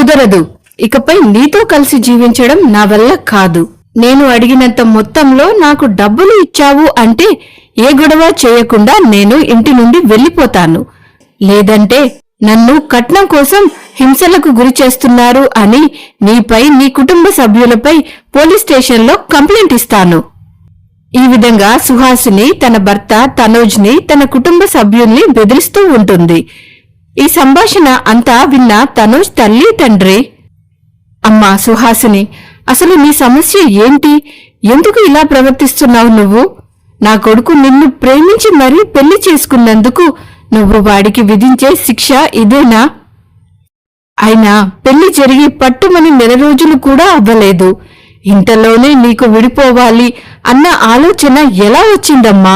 కుదరదు. ఇకపై నీతో కలిసి జీవించడం నా వల్ల కాదు. నేను అడిగినంత మొత్తంలో నాకు డబ్బులు ఇచ్చావు అంటే ఏ గొడవ చేయకుండా నేను ఇంటి నుండి వెళ్లిపోతాను. లేదంటే నన్ను కట్నం కోసం హింసలకు గురి చేస్తున్నారు అని నీపై, నీ కుటుంబ సభ్యులపై పోలీస్ స్టేషన్లో కంప్లైంట్ ఇస్తాను. ఈ విధంగా సుహాసిని తన భర్త తనోజ్ ని, తన కుటుంబ సభ్యుల్ని బెదిరిస్తూ ఉంటుంది. ఈ సంభాషణ అంతా విన్న తనోజ్ తల్లి తండ్రి, అమ్మా సుహాసిని, అసలు నీ సమస్య ఏంటి? ఎందుకు ఇలా ప్రవర్తిస్తున్నావు నువ్వు? నా కొడుకు నిన్ను ప్రేమించి మరీ పెళ్లి చేసుకున్నందుకు నువ్వు వాడికి విధించే శిక్ష ఇదేనా? అయినా పెళ్లి జరిగి పట్టుమని నెల రోజులు కూడా అవ్వలేదు. ఇంతలోనే నీకు విడిపోవాలి అన్న ఆలోచన ఎలా వచ్చిందమ్మా?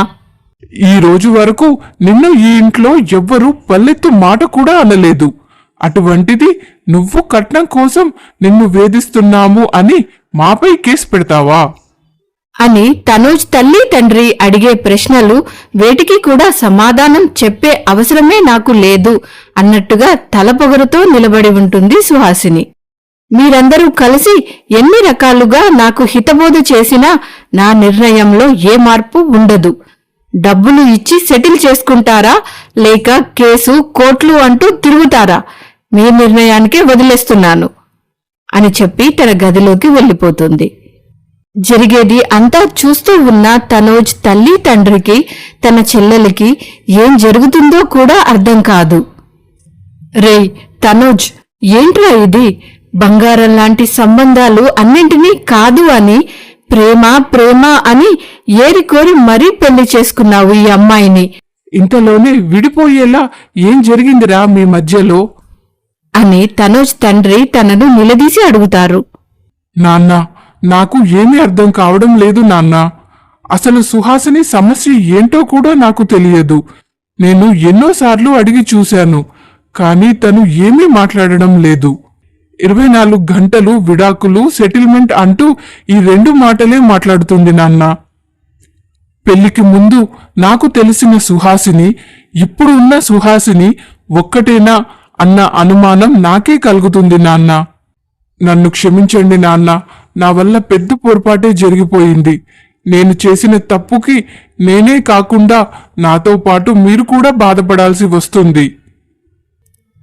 ఈ రోజు వరకు నిన్ను ఈ ఇంట్లో ఎవ్వరూ పల్లెత్తు మాట కూడా అనలేదు. అటువంటిది నువ్వు కట్నం కోసం నిన్ను వేధిస్తున్నాము అని మాపై కేసు పెడతావా? అని తనోజ్ తల్లి తండ్రి అడిగే ప్రశ్నలు వేటికి కూడా సమాధానం చెప్పే అవసరమే నాకు లేదు అన్నట్టుగా తలపొగరుతో నిలబడి ఉంటుంది సుహాసిని. మీరందరూ కలిసి ఎన్ని రకాలుగా నాకు హితబోధ చేసినా నా నిర్ణయంలో ఏ మార్పు ఉండదు. డబ్బులు ఇచ్చి సెటిల్ చేసుకుంటారా, లేక కేసు కోర్టులు అంటూ తిరుగుతారా? మీ నిర్ణయానికే వదిలేస్తున్నాను అని చెప్పి తన గదిలోకి వెళ్లిపోతుంది. జరిగేది అంతా చూస్తూ ఉన్న తనోజ్ తల్లి తండ్రికి, తన చెల్లెలికి ఏం జరుగుతుందో కూడా అర్థం కాదు. రేయ్ తనోజ్, ఏంట్రా ఇది? బంగారం లాంటి సంబంధాలు అన్నింటినీ కాదు అని ప్రేమ ప్రేమ అని ఏరికోరి మరీ పెళ్లి చేసుకున్నావు ఈ అమ్మాయిని. ఇంతలోనే విడిపోయేలా ఏం జరిగిందిరా మీ మధ్యలో అని తనోజ్ తండ్రి తనను నిలదీసి అడుగుతారు. నాన్న, నాకు ఏమీ అర్థం కావడం లేదు నాన్న. అసలు సుహాసిని సమస్య ఏంటో కూడా నాకు తెలియదు. నేను ఎన్నోసార్లు అడిగి చూశాను, కానీ తను ఏమీ మాట్లాడడం లేదు. 24 గంటలు విడాకులు, సెటిల్మెంట్ అంటూ ఈ 2 మాటలే మాట్లాడుతుంది నాన్న. పెళ్లికి ముందు నాకు తెలిసిన సుహాసిని, ఇప్పుడు ఉన్న సుహాసిని ఒక్కటేనా అన్న అనుమానం నాకే కలుగుతుంది నాన్న. నన్ను క్షమించండి నాన్న, నా వల్ల పెద్ద పొరపాటే జరిగిపోయింది. నేను చేసిన తప్పుకి నేనే కాకుండా నాతో పాటు మీరు కూడా బాధపడాల్సి వస్తుంది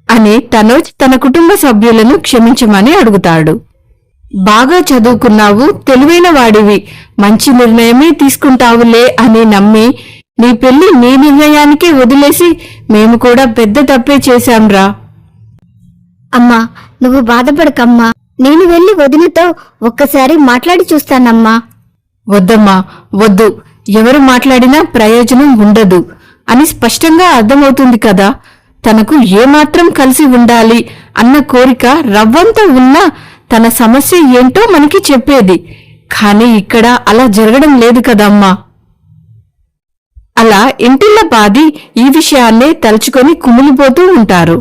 అని తనోజ్ తన కుటుంబ సభ్యులను క్షమించమని అడుగుతాడు. బాగా చదువుకున్నావు, తెలివైన వాడివి, మంచి నిర్ణయమే తీసుకుంటావులే అని నమ్మి నీ పెళ్లి నీ నిర్ణయానికే వదిలేసి మేము కూడా పెద్ద తప్పే చేశాంరా. అమ్మా, నువ్వు బాధపడకమ్మా. నేను వెళ్లి వదినతో ఒక్కసారి మాట్లాడి చూస్తానమ్మా. వద్దమ్మా, వద్దు. ఎవరు మాట్లాడినా ప్రయోజనం ఉండదు అని స్పష్టంగా అర్థమవుతుంది కదా. తనకు ఏమాత్రం కలిసి ఉండాలి అన్న కోరిక రవ్వంత ఉన్నా తన సమస్య ఏంటో మనకి చెప్పేది. కాని ఇక్కడ అలా జరగడం లేదు కదమ్మా. అలా ఇంటిల్లపాది ఈ విషయాన్నే తలుచుకొని కుమిలిపోతూ ఉంటారు.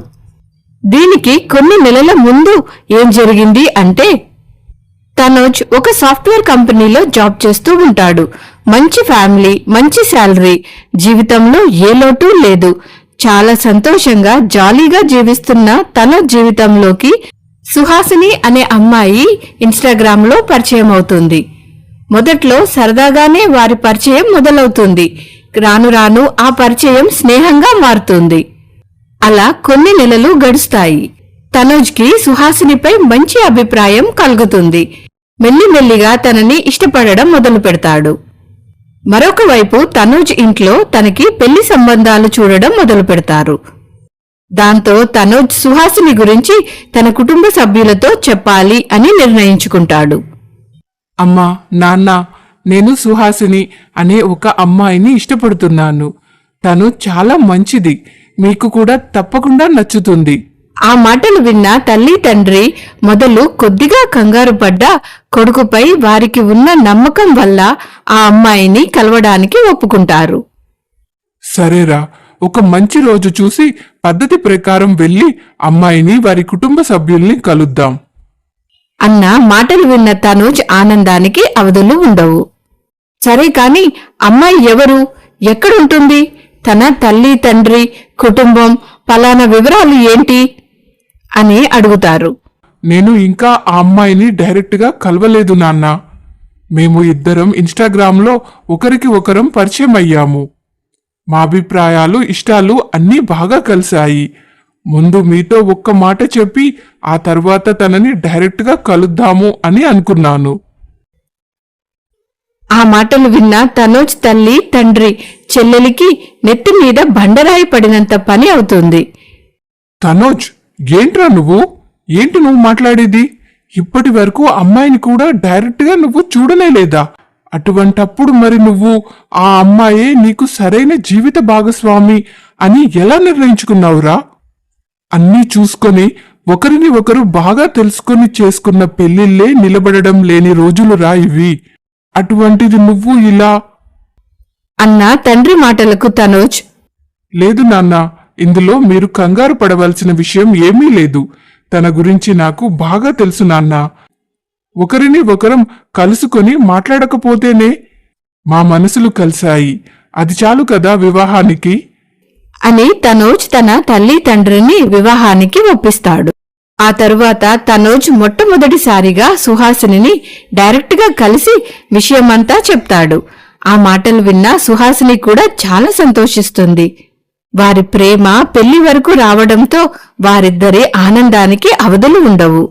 దీనికి కొన్ని నెలల ముందు ఏం జరిగింది అంటే, తనోజ్ ఒక సాఫ్ట్వేర్ కంపెనీలో జాబ్ చేస్తూ ఉంటాడు. మంచి ఫ్యామిలీ, మంచి శాలరీ, జీవితంలో ఏ లోటు లేదు. చాలా సంతోషంగా జాలీగా జీవిస్తున్న తన జీవితంలోకి సుహాసిని అనే అమ్మాయి ఇన్స్టాగ్రామ్ లో పరిచయం అవుతుంది. మొదట్లో సరదాగానే వారి పరిచయం మొదలవుతుంది. రాను రాను ఆ పరిచయం స్నేహంగా మారుతుంది. అలా కొన్ని నెలలు గడుస్తాయి. తనోజ్కి సుహాసినిపై మంచి అభిప్రాయం కలుగుతుంది. మెల్లిమెల్లిగా తనని ఇష్టపడడం మొదలు పెడతాడు. మరొక వైపు తనోజ్ ఇంట్లో తనకి పెళ్లి సంబంధాలు చూడడం మొదలు పెడతారు. దాంతో తనోజ్ సుహాసిని గురించి తన కుటుంబ సభ్యులతో చెప్పాలి అని నిర్ణయించుకుంటాడు. అమ్మా, నాన్న, నేను సుహాసిని అనే ఒక అమ్మాయిని ఇష్టపడుతున్నాను. తను చాలా మంచిది, మీకు కూడా తప్పకుండా నచ్చుతుంది. ఆ మాటలు విన్న తల్లి తండ్రి మొదలు కొద్దిగా కంగారు పడ్డా కొడుకుపై వారికి ఉన్న నమ్మకం వల్ల ఆ అమ్మాయిని కలవడానికి ఒప్పుకుంటారు. సరేరా, ఒక మంచి రోజు చూసి పద్ధతి ప్రకారం వెళ్లి అమ్మాయిని, వారి కుటుంబ సభ్యుల్ని కలుద్దాం అన్న మాటలు విన్న తనోజ్ ఆనందానికి అవధులు ఉండవు. సరే కాని అమ్మాయి ఎవరు, ఎక్కడుంటుంది, తన తల్లి తండ్రి కుటుంబం పలానా వివరాలు ఏంటి అని అడుగుతారు. నేను ఇంకా ఆ అమ్మాయిని డైరెక్ట్గా కలవలేదు నాన్న. మేము ఇద్దరం ఇన్స్టాగ్రామ్లో ఒకరికి ఒకరం పరిచయం అయ్యాము. మా అభిప్రాయాలు ఇష్టాలు అన్నీ బాగా కలిశాయి. ముందు మీతో ఒక్క మాట చెప్పి ఆ తర్వాత తనని డైరెక్ట్గా కలుద్దాము అని అనుకున్నాను. ఆ మాటలు విన్న తనోజ్ తల్లి తండ్రి చెల్లెలికి నెత్తి మీద బండరాయి పడినంత పని అవుతుంది. తనోజ్, ఏంట్రా ఏంటి నువ్వు మాట్లాడేది? ఇప్పటి వరకు అమ్మాయిని కూడా డైరెక్ట్గా నువ్వు చూడనే లేదా? అటువంటప్పుడు మరి నువ్వు ఆ అమ్మాయే నీకు సరైన జీవిత భాగస్వామి అని ఎలా నిర్ణయించుకున్నావురా? అన్నీ చూసుకొని ఒకరిని ఒకరు బాగా తెలుసుకొని చేసుకున్న పెళ్లిళ్లే నిలబడడం లేని రోజులురా ఇవి. అటువంటిది నువ్వు ఇలా అన్న తండ్రి మాటలకు తనోజ్, లేదు నాన్న, ఇందులో మీరు కంగారు పడవలసిన విషయం ఏమీ లేదు. తన గురించి నాకు బాగా తెలుసు నాన్న. ఒకరిని ఒకరం కలుసుకొని మాట్లాడకపోతేనే మా మనసులు కలిశాయి. అది చాలు కదా వివాహానికి అని తనోజ్ తన తల్లి తండ్రిని వివాహానికి ఒప్పిస్తాడు. ఆ తరువాత తనోజ్ మొట్టమొదటిసారిగా సుహాసిని డైరెక్ట్గా కలిసి విషయమంతా చెప్తాడు. ఆ మాటలు విన్న సుహాసిని కూడా చాలా సంతోషిస్తుంది. వారి ప్రేమ పెళ్లి వరకు రావడంతో వారిద్దరి ఆనందానికి అవధులు ఉండవు.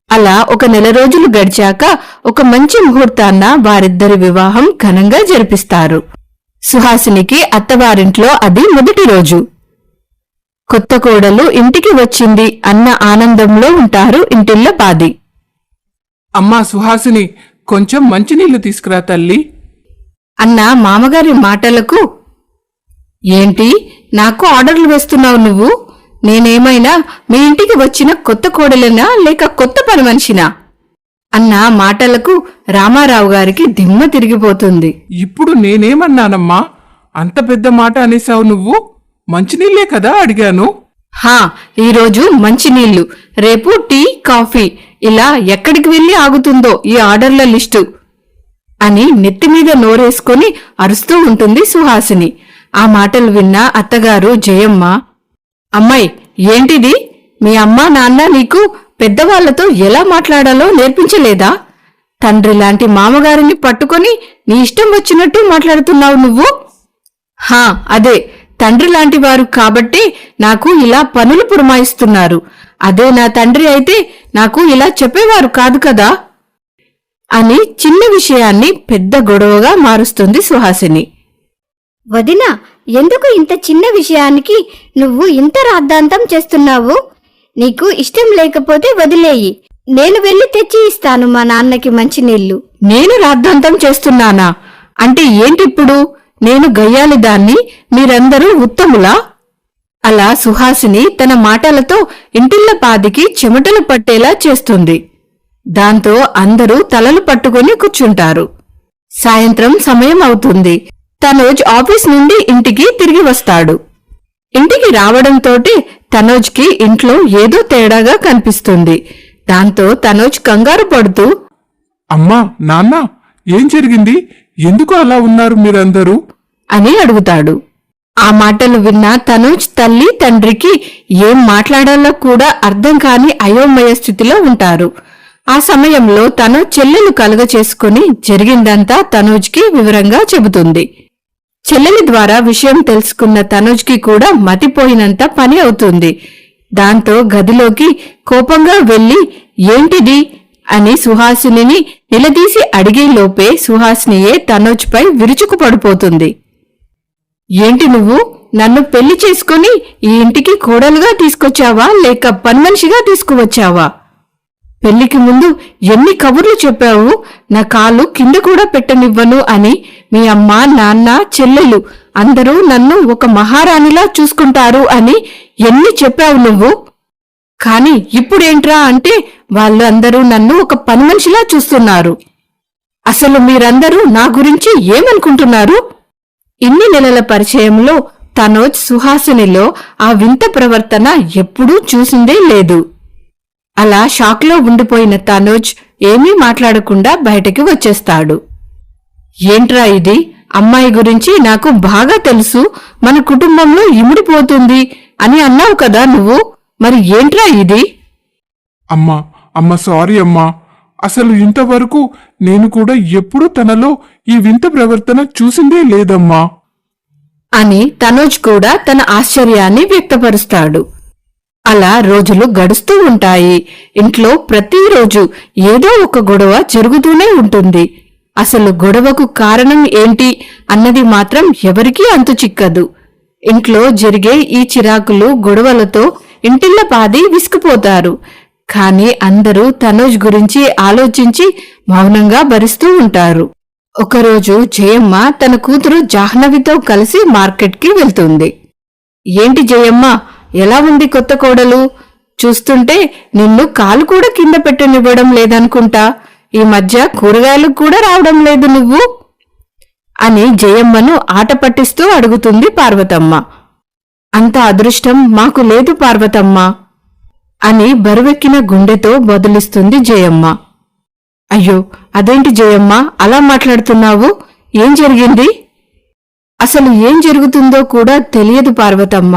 అలా ఒక నెల రోజులు గడిచాక ఒక మంచి ముహూర్తాన్న వారిద్దరి వివాహం ఘనంగా జరిపిస్తారు. సుహాసినికి అత్తవారింట్లో అది మొదటి రోజు. కొత్త కోడలు ఇంటికి వచ్చింది అన్న ఆనందంలో ఉంటారు ఇంటిల్లపాది. అమ్మా సుహాసిని, కొంచెం మంచినీళ్లు తీసుకురా తల్లి అన్న మామగారి మాటలకు, ఏంటి నాకు ఆర్డర్లు వేస్తున్నావు నువ్వు? నేనేమైనా మీ ఇంటికి వచ్చిన కొత్త కోడలేనా లేక కొత్త పని మనిషినా? అన్న మాటలకు రామారావు గారికి దిమ్మ తిరిగిపోతుంది. ఇప్పుడు నేనేమన్నానమ్మా? అంత పెద్ద మాట అనేసావు నువ్వు. మంచినీళ్లే కదా అడిగాను. హా, ఈరోజు మంచినీళ్లు, రేపు టీ కాఫీ, ఇలా ఎక్కడికి వెళ్లి ఆగుతుందో ఈ ఆర్డర్ల లిస్టు అని నెత్తిమీద నోరేసుకొని అరుస్తూ ఉంటుంది సుహాసిని. ఆ మాటలు విన్న అత్తగారు జయమ్మ, అమ్మాయి ఏంటిది? మీ అమ్మా నాన్న నీకు పెద్దవాళ్లతో ఎలా మాట్లాడాలో నేర్పించలేదా? తండ్రి లాంటి మామగారిని పట్టుకొని నీ ఇష్టం వచ్చినట్టు మాట్లాడుతున్నావు నువ్వు. హా, అదే తండ్రి లాంటి వారు కాబట్టి నాకు ఇలా పనులు పురమాయిస్తున్నారు. అదే నా తండ్రి అయితే నాకు ఇలా చెప్పేవారు కాదు కదా అని చిన్న విషయాన్ని పెద్ద గొడవగా మారుస్తుంది సుహాసిని. వదినా, ఎందుకు ఇంత చిన్న విషయానికి నువ్వు ఇంత రాద్ధాంతం చేస్తున్నావు? నీకు ఇష్టం లేకపోతే వదిలేయి, నేను వెళ్లి తెచ్చి ఇస్తాను మా నాన్నకి మంచినీళ్లు. నేను రాద్ధాంతం చేస్తున్నానా? అంటే ఏంటిప్పుడు? నేను గయ్యాలి దాన్ని, మీరందరూ ఉత్తములా? అలా సుహాసిని తన మాటలతో ఇంటిల్లపాదికి చెమటలు పట్టేలా చేస్తుంది. దాంతో అందరూ తలలు పట్టుకొని కూర్చుంటారు. సాయంత్రం సమయం అవుతుంది. తనోజ్ ఆఫీస్ నుండి ఇంటికి తిరిగి వస్తాడు. ఇంటికి రావడంతోటి తనోజ్కి ఇంట్లో ఏదో తేడాగా కనిపిస్తుంది. దాంతో తనోజ్ కంగారు పడుతూ, అమ్మా నాన్న, ఏం జరిగింది? ఎందుకు అలా ఉన్నారు మీరందరూ అని అడుగుతాడు. ఆ మాటలు విన్న తనోజ్ తల్లి తండ్రికి ఏం మాట్లాడాలో కూడా అర్థం కాని అయోమయ స్థితిలో ఉంటారు. ఆ సమయంలో తను చెల్లెలు కలుగచేసుకుని జరిగిందంతా తనోజ్కి వివరంగా చెబుతుంది. చెల్లెలి ద్వారా విషయం తెలుసుకున్న తనోజ్కి కూడా మతిపోయినంత పని అవుతుంది. దాంతో గదిలోకి కోపంగా వెళ్లి ఏంటిది అని సుహాసిని నిలదీసి అడిగేలోపే సుహాసినియే తనోజ్పై విరుచుకు పడిపోతుంది. ఏంటి నువ్వు నన్ను పెళ్లి చేసుకుని ఈ ఇంటికి కోడలుగా తీసుకొచ్చావా లేక పనిమనిషిగా తీసుకువచ్చావా? పెళ్లికి ముందు ఎన్ని కబుర్లు చెప్పావు, నా కాలు కింద కూడా పెట్టనివ్వను అని. మీ అమ్మ నాన్న చెల్లెలు అందరూ నన్ను ఒక మహారాణిలా చూసుకుంటారు అని ఎన్ని చెప్పావు నువ్వు. కాని ఇప్పుడేంట్రా అంటే వాళ్ళు అందరూ నన్ను ఒక పనిమనిషిలా చూస్తున్నారు. అసలు మీరందరూ నా గురించి ఏమనుకుంటున్నారు? ఇన్ని నెలల పరిచయంలో తనోజ్ సుహాసినిలో ఆ వింత ప్రవర్తన ఎప్పుడూ చూసిందే లేదు. అలా షాక్లో ఉండిపోయిన తనోజ్ ఏమీ మాట్లాడకుండా బయటకి వచ్చేస్తాడు. ఏంట్రా ఇది? అమ్మాయి గురించి నాకు బాగా తెలుసు, మన కుటుంబంలో ఇమిడిపోతుంది అని అన్నావు కదా నువ్వు. మరి ఏంట్రా ఇది? అమ్మా అమ్మ సారీ అమ్మా, అసలు ఇంతవరకు నేను కూడా ఎప్పుడూ తనలో ఈ వింత ప్రవర్తన చూసిందే లేదమ్మా అని తనోజ్ కూడా తన ఆశ్చర్యాన్ని వ్యక్తపరుస్తాడు. అలా రోజులు గడుస్తూ ఉంటాయి. ఇంట్లో ప్రతిరోజు ఏదో ఒక గొడవ జరుగుతూనే ఉంటుంది. అసలు గొడవకు కారణం ఏంటి అన్నది మాత్రం ఎవరికీ అంతు చిక్కదు. ఇంట్లో జరిగే ఈ చిరాకులు గొడవలతో ఇంటిల్లపాది విసిగిపోతారు. కాని అందరూ తనోజ్ గురించి ఆలోచించి మౌనంగా భరిస్తూ ఉంటారు. ఒకరోజు జయమ్మ తన కూతురు జాహ్నవితో కలిసి మార్కెట్కి వెళ్తుంది. ఏంటి జయమ్మ, ఎలా ఉంది కొత్త కోడలు? చూస్తుంటే నిన్ను కాలు కూడా కింద పెట్టనివ్వడం లేదనుకుంటా. ఈ మధ్య కూరగాయలు కూడా రావడం లేదు నువ్వు అని జయమ్మను ఆట పట్టిస్తూ అడుగుతుంది పార్వతమ్మ. అంత అదృష్టం మాకు లేదు పార్వతమ్మ అని బరువెక్కిన గుండెతో బదులిస్తుంది జయమ్మ. అయ్యో, అదేంటి జయమ్మ అలా మాట్లాడుతున్నావు? ఏం జరిగింది? అసలు ఏం జరుగుతుందో కూడా తెలియదు పార్వతమ్మ.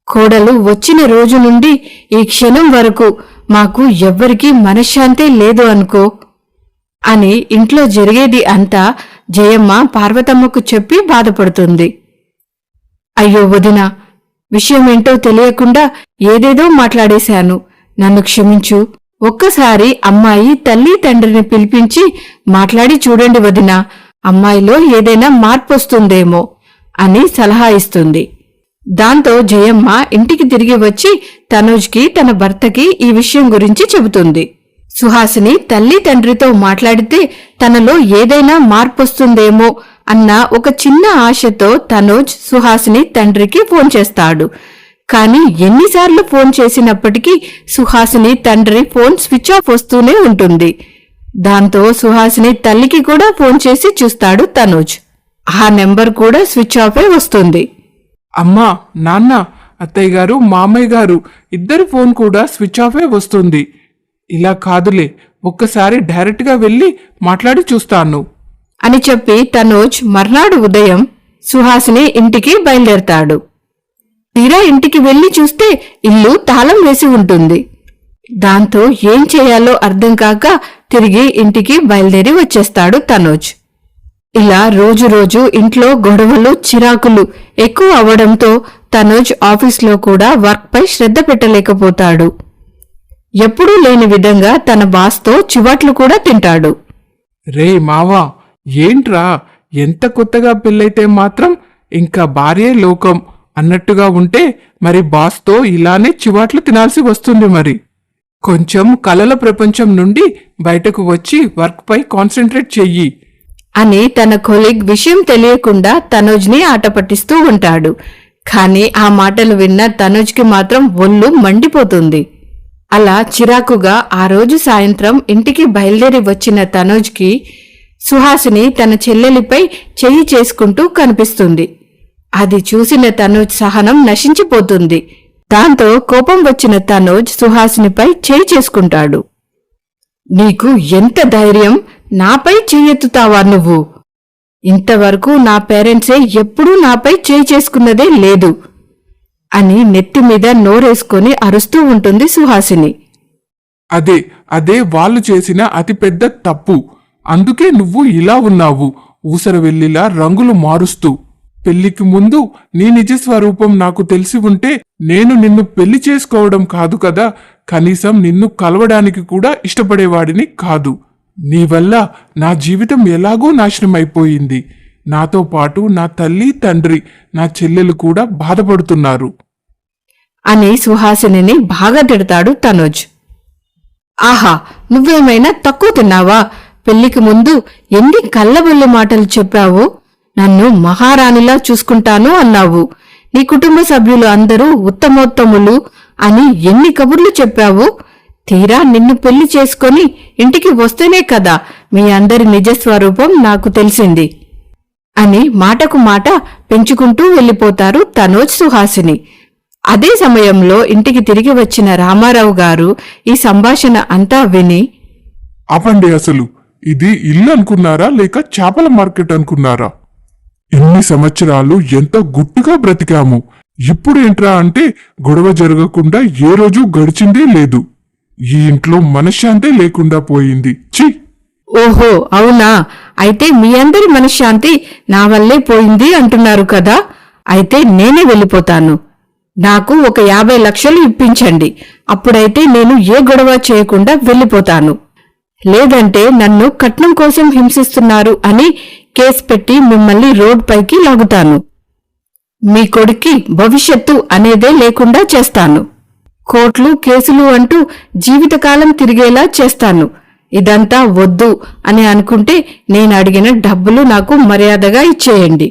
కోడలు వచ్చిన రోజు నుండి ఈ క్షణం వరకు మాకు ఎవ్వరికీ మనశ్శాంతే లేదు అనుకో అని ఇంట్లో జరిగేది అంతా జయమ్మ పార్వతమ్మకు చెప్పి బాధపడుతుంది. అయ్యో వదినా, విషయమేంటో తెలియకుండా ఏదేదో మాట్లాడేశాను. నన్ను క్షమించు. ఒక్కసారి అమ్మాయి తల్లి తండ్రిని పిలిపించి మాట్లాడి చూడండి వదినా, అమ్మాయిలో ఏదైనా మార్పొస్తుందేమో అని సలహా ఇస్తుంది. దాంతో జయమ్మ ఇంటికి తిరిగి వచ్చి తనోజ్కి తన భర్తకి ఈ విషయం గురించి చెబుతుంది. సుహాసిని తల్లి తండ్రితో మాట్లాడితే తనలో ఏదైనా మార్పొస్తుందేమో అన్న ఒక చిన్న ఆశతో తనోజ్ సుహాసిని తండ్రికి ఫోన్ చేస్తాడు. కాని ఎన్నిసార్లు ఫోన్ చేసినప్పటికీ సుహాసిని తండ్రి ఫోన్ స్విచ్ ఆఫ్ వస్తూనే ఉంటుంది. దాంతో సుహాసిని తల్లికి కూడా ఫోన్ చేసి చూస్తాడు తనోజ్. ఆ నెంబర్ కూడా స్విచ్ ఆఫే వస్తుంది. అమ్మా, నాన్న, అత్తయ్య గారు, మామయ్య గారు ఇద్దరి ఫోన్ కూడా స్విచ్ ఆఫే వస్తుంది. ఇలా కాదులే, ఒక్కసారి డైరెక్ట్గా వెళ్ళి మాట్లాడి చూస్తాను అని చెప్పి తనోజ్ మర్నాడు ఉదయం సుహాసిని ఇంటికి బయలుదేరతాడు. తీరా ఇంటికి వెళ్లి చూస్తే ఇల్లు తాళం వేసి ఉంటుంది. దాంతో ఏం చేయాలో అర్థం కాక తిరిగి ఇంటికి బయలుదేరి వచ్చేస్తాడు తనోజ్. ఇలా రోజు ఇంట్లో గొడవలు చిరాకులు ఎక్కువ అవడంతో తనోజ్ ఆఫీస్లో కూడా వర్క్ పై శ్రద్ధ పెట్టలేకపోతాడు. ఎప్పుడూ లేని విధంగా తన బాస్తో చివాట్లు కూడా తింటాడు. రే మావా, ఏంట్రా ఎంత కొత్తగా పెళ్ళైతే మాత్రం ఇంకా భార్యే లోకం అన్నట్టుగా ఉంటే మరి బాస్తో ఇలానే చివాట్లు తినాల్సి వస్తుంది. మరి కొంచెం కలల ప్రపంచం నుండి బయటకు వచ్చి వర్క్ పై కాన్సన్ట్రేట్ చెయ్యి అని తన కొలీగ్ విషయం తెలియకుండా తనోజ్ని ఆట పట్టిస్తూ ఉంటాడు. కాని ఆ మాటలు విన్న తనోజ్కి మాత్రం ఒళ్ళు మండిపోతుంది. అలా చిరాకుగా ఆ రోజు సాయంత్రం ఇంటికి బయలుదేరి వచ్చిన తనోజ్కి సుహాసిని తన చెల్లెలిపై చెయ్యి చేసుకుంటూ కనిపిస్తుంది. అది చూసిన తనోజ్ సహనం నశించిపోతుంది. దాంతో కోపం వచ్చిన తనోజ్ సుహాసినిపై చెయ్యి చేసుకుంటాడు. నీకు ఎంత ధైర్యం, నాపై చెయ్యెత్తుతావా నువ్వు? ఇంతవరకు నా పేరెంట్సే ఎప్పుడూ నాపై చేయి చేసుకున్నదే లేదు అని నెత్తిమీద నోరేసుకొని అరుస్తూ ఉంటుంది సుహాసిని. అదే వాళ్ళు చేసిన అతిపెద్ద తప్పు. అందుకే నువ్వు ఇలా ఉన్నావు, ఊసరవెల్లిలా రంగులు మారుస్తూ. పెళ్లికి ముందు నీ నిజ స్వరూపం నాకు తెలిసి ఉంటే నేను నిన్ను పెళ్లి చేసుకోవడం కాదు కదా, కనీసం నిన్ను కలవడానికి కూడా ఇష్టపడేవాడిని కాదు. నీ వల్ల నా జీవితం ఎలాగో నాశనమైపోయింది. నాతో పాటు నా తల్లి తండ్రి, నా చెల్లెలు కూడా బాధపడుతున్నారు అని సుహాసినిని బాగా తిడతాడు తనోజ్. ఆహా, నువ్వేమైనా తక్కువ తిన్నావా? పెళ్లికి ముందు ఎన్ని కళ్ళబొల్లి మాటలు చెప్పావు. నన్ను మహారాణిలా చూసుకుంటాను అన్నావు. నీ కుటుంబ సభ్యులు అందరూ ఉత్తమోత్తములు అని ఎన్ని కబుర్లు చెప్పావు. తీరా నిన్ను పెళ్లి చేసుకొని ఇంటికి వస్తేనే కదా మీ అందరి నిజస్వరూపం నాకు తెలిసింది అని మాటకు మాట పెంచుకుంటూ వెళ్ళిపోతారు తనోజ్ సుహాసిని. అదే సమయంలో ఇంటికి తిరిగి వచ్చిన రామారావు గారు ఈ సంభాషణ అంతా విని, ఆపండి, అసలు ఇది ఇల్లు అనుకున్నారా లేక చేపల మార్కెట్ అనుకున్నారా? ఇన్ని సంవత్సరాలు ఎంత గుట్టుగా బ్రతికాము. ఇప్పుడు ఏంట్రా అంటే గొడవ జరగకుండా ఏ రోజు గడిచిందే లేదు. ఈ ఇంట్లో మనశ్శాంతే లేకుండా పోయింది. ఛీ! ఓహో అవునా, అయితే మీ అందరి మనశ్శాంతి నా వల్లే పోయింది అంటున్నారు కదా. అయితే నేనే వెళ్ళిపోతాను. నాకు ఒక 50 లక్షలు ఇప్పించండి. అప్పుడైతే నేను ఏ గొడవ చేయకుండా వెళ్ళిపోతాను. లేదంటే నన్ను కట్నం కోసం హింసిస్తున్నారు అని కేసు పెట్టి మిమ్మల్ని రోడ్ పైకి లాగుతాను. మీ కొడుక్కి భవిష్యత్తు అనేదే లేకుండా చేస్తాను. కోర్టులు కేసులు అంటూ జీవితకాలం తిరిగేలా చేస్తాను. ఇదంతా వద్దు అని అనుకుంటే నేను అడిగిన డబ్బులు నాకు మర్యాదగా ఇచ్చేయండి.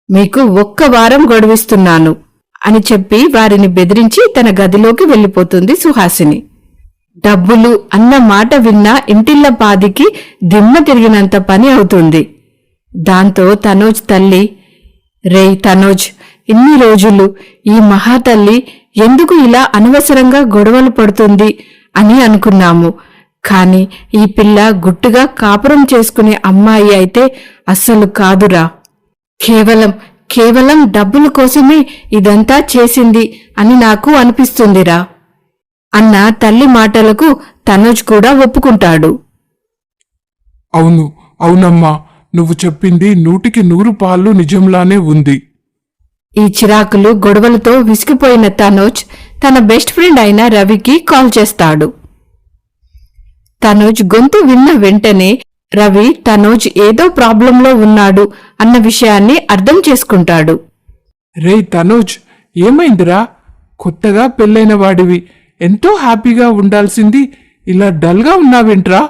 మీకు 1 వారం గడువిస్తున్నాను అని చెప్పి వారిని బెదిరించి తన గదిలోకి వెళ్ళిపోతుంది సుహాసిని. డబ్బులు అన్న మాట విన్నా ఇంటిళ్ళ పాదికి దిమ్మ తిరిగినంత పని అవుతుంది. దాంతో తనోజ్ తల్లి, రేయ్ తనోజ్, ఇన్ని రోజులు ఈ మహాతల్లి ఎందుకు ఇలా అనవసరంగా గొడవలు పడుతుంది అని అనుకున్నాము. కాని ఈ పిల్ల గుట్టుగా కాపురం చేసుకునే అమ్మాయి అయితే అస్సలు కాదురా. కేవలం డబ్బుల కోసమే ఇదంతా చేసింది అని నాకు అనిపిస్తుందిరా అన్న తల్లి మాటలకు తనోజ్ కూడా ఒప్పుకుంటాడు. అవునమ్మా, నువ్వు చెప్పింది 100కి 100 నిజంలానే ఉంది. ఈ చిరాకులు గొడవలతో విసిగిపోయిన తనోజ్ తన బెస్ట్ ఫ్రెండ్ అయిన రవికి కాల్ చేస్తాడు. తనోజ్ గొంతు విన్న వెంటనే రవి తనోజ్ ఏదో ప్రాబ్లంలో ఉన్నాడు అన్న విషయాన్ని అర్థం చేసుకుంటాడు. రే తనోజ్, ఏమైందిరా? కొత్తగా పెళ్ళైన వాడివి, ఎంతో హ్యాపీగా ఉండాల్సింది ఇలా డల్గా ఉన్నావేంట్రా?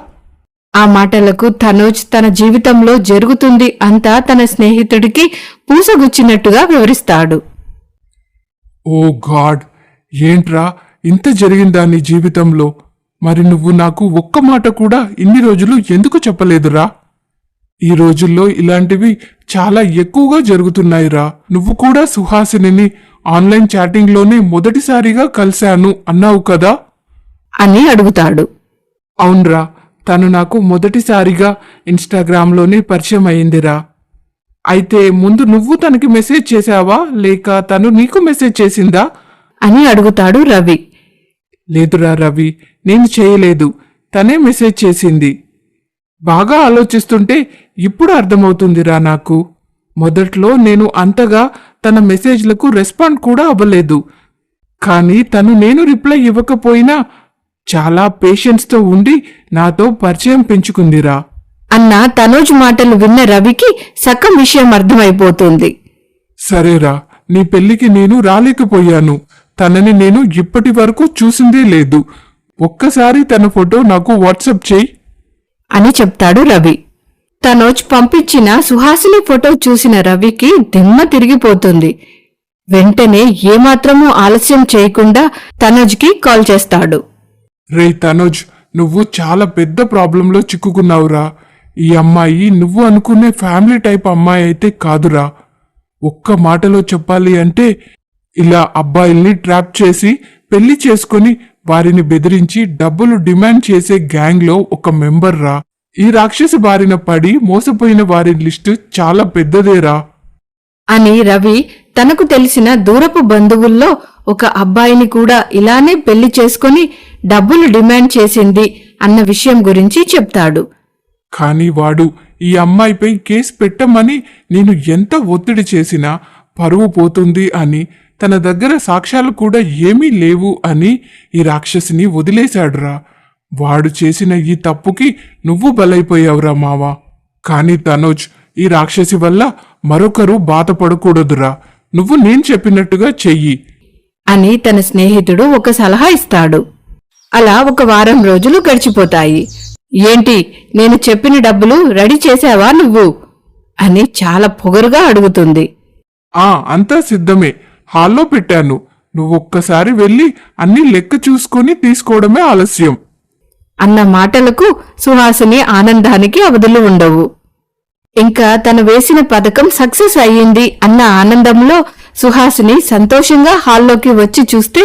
ఆ మాటలకు తనోజ్ తన జీవితంలో జరుగుతుంది అంతా తన స్నేహితుడికి పూసగుచ్చినట్టుగా వివరిస్తాడు. ఓ గాడ్, ఏంట్రా ఇంత జరిగిందా నీ జీవితంలో? మరి నువ్వు నాకు ఒక్క మాట కూడా ఇన్ని రోజులు ఎందుకు చెప్పలేదురా? ఈ రోజుల్లో ఇలాంటివి చాలా ఎక్కువగా జరుగుతున్నాయిరా. నువ్వు కూడా సుహాసినిని ఆన్లైన్ చాటింగ్లోనే మొదటిసారిగా కలిశాను అన్నావు కదా అని అడుగుతాడు. అవునరా, తను నాకు మొదటిసారిగా ఇన్స్టాగ్రామ్లోనే పరిచయం అయిందిరా. అయితే ముందు నువ్వు తనకి మెసేజ్ చేశావా లేక తను నీకు మెసేజ్ చేసిందా అని అడుగుతాడు రవి. లేదురా రవి, నేను చేయలేదు, తనే మెసేజ్ చేసింది. బాగా ఆలోచిస్తుంటే ఇప్పుడు అర్థమవుతుందిరా నాకు. మొదట్లో నేను అంతగా తన మెసేజ్లకు రెస్పాండ్ కూడా అవ్వలేదు. కానీ తను నేను రిప్లై ఇవ్వకపోయినా చాలా పేషెన్స్తో ఉండి నాతో పరిచయం పెంచుకుందిరా అన్న తనోజ్ మాటలు విన్న రవికి సగం విషయం అర్థమైపోతుంది. సరేరా, నీ పెళ్లికి నేను రాలేకపోయాను. తనని నేను ఇప్పటి వరకు చూసిందే లేదు. ఒక్కసారి తన ఫోటో నాకు వాట్సాప్ చేయి అని చెప్తాడు రవి. తనోజ్ పంపించిన సుహాసిని ఫోటో చూసిన రవికి దిమ్మ తిరిగిపోతుంది. వెంటనే ఏమాత్రమూ ఆలస్యం చేయకుండా తనోజ్కి కాల్ చేస్తాడు. రే తనోజ్, నువ్వు చాలా పెద్ద ప్రాబ్లంలో చిక్కుకున్నావురా. ఈ అమ్మాయి నువ్వు అనుకునే ఫ్యామిలీ టైప్ అమ్మాయి అయితే కాదురా. ఒక్క మాటలో చెప్పాలి అంటే ఇలా అబ్బాయిల్ని ట్రాప్ చేసి పెళ్లి చేసుకుని వారిని బెదిరించి డబ్బులు డిమాండ్ చేసే గ్యాంగ్లో ఒక మెంబర్ రా. ఈ రాక్షసి బారిన పడి మోసపోయిన వారి లిస్టు చాలా పెద్దదేరా అని రవి తనకు తెలిసిన దూరపు బంధువుల్లో ఒక అబ్బాయిని కూడా ఇలానే పెళ్లి చేసుకుని డబ్బులు డిమాండ్ చేసింది అన్న విషయం గురించి చెప్తాడు. కానీ వాడు ఈ అమ్మాయిపై కేసు పెట్టమని నేను ఎంత ఒత్తిడి చేసినా పరువు పోతుంది అని, తన దగ్గర సాక్ష్యాలు కూడా ఏమీ లేవు అని ఈ రాక్షసిని వదిలేశాడురా. వాడు చేసిన ఈ తప్పుకి నువ్వు బలైపోయావురా మావా. కానీ తనోజ్, ఈ రాక్షసి వల్ల మరొకరు బాధపడకూడదురా. నువ్వు నేను చెప్పినట్టుగా చెయ్యి అని తన స్నేహితుడు ఒక సలహా ఇస్తాడు. అలా 1 వారం రోజులు గడిచిపోతాయి. ఏంటి, నేను చెప్పిన డబ్బులు రెడీ చేశావా నువ్వు అని చాలా పొగరుగా అడుగుతుంది. అంతా సిద్ధమే, హాల్లో పెట్టాను. నువ్వొక్కసారి వెళ్ళి అన్ని లెక్క చూసుకొని తీసుకోవడమే ఆలస్యం అన్న మాటలకు సుహాసిని ఆనందానికి అవధులు ఉండవు. ఇంకా తను వేసిన పథకం సక్సెస్ అయ్యింది అన్న ఆనందంలో సుహాసిని సంతోషంగా హాల్లోకి వచ్చి చూస్తే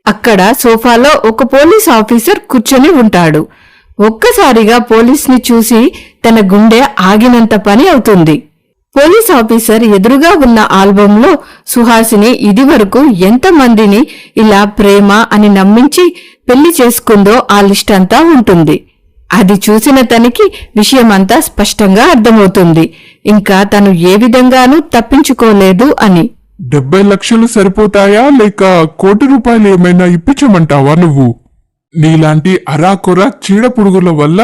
అక్కడ సోఫాలో ఒక పోలీస్ ఆఫీసర్ కూర్చొని ఉంటాడు. ఒక్కసారిగా పోలీస్ని చూసి తన గుండె ఆగినంత పని అవుతుంది. పోలీస్ ఆఫీసర్ ఎదురుగా ఉన్న ఆల్బంలో సుహాసిని ఇదివరకు ఎంతమందిని ఇలా ప్రేమ అని నమ్మించి పెళ్లి చేసుకుందో ఆ లిస్ట్ అంతా ఉంటుంది. అది చూసిన తనకి విషయమంతా స్పష్టంగా అర్థమవుతుంది. ఇంకా తను ఏ విధంగానూ తప్పించుకోలేదు అని. 70 లక్షలు సరిపోతాయా లేక ₹1,00,00,000 ఏమైనా ఇప్పించమంటావా నువ్వు? నీలాంటి అరాకొర చీడపురుగుల వల్ల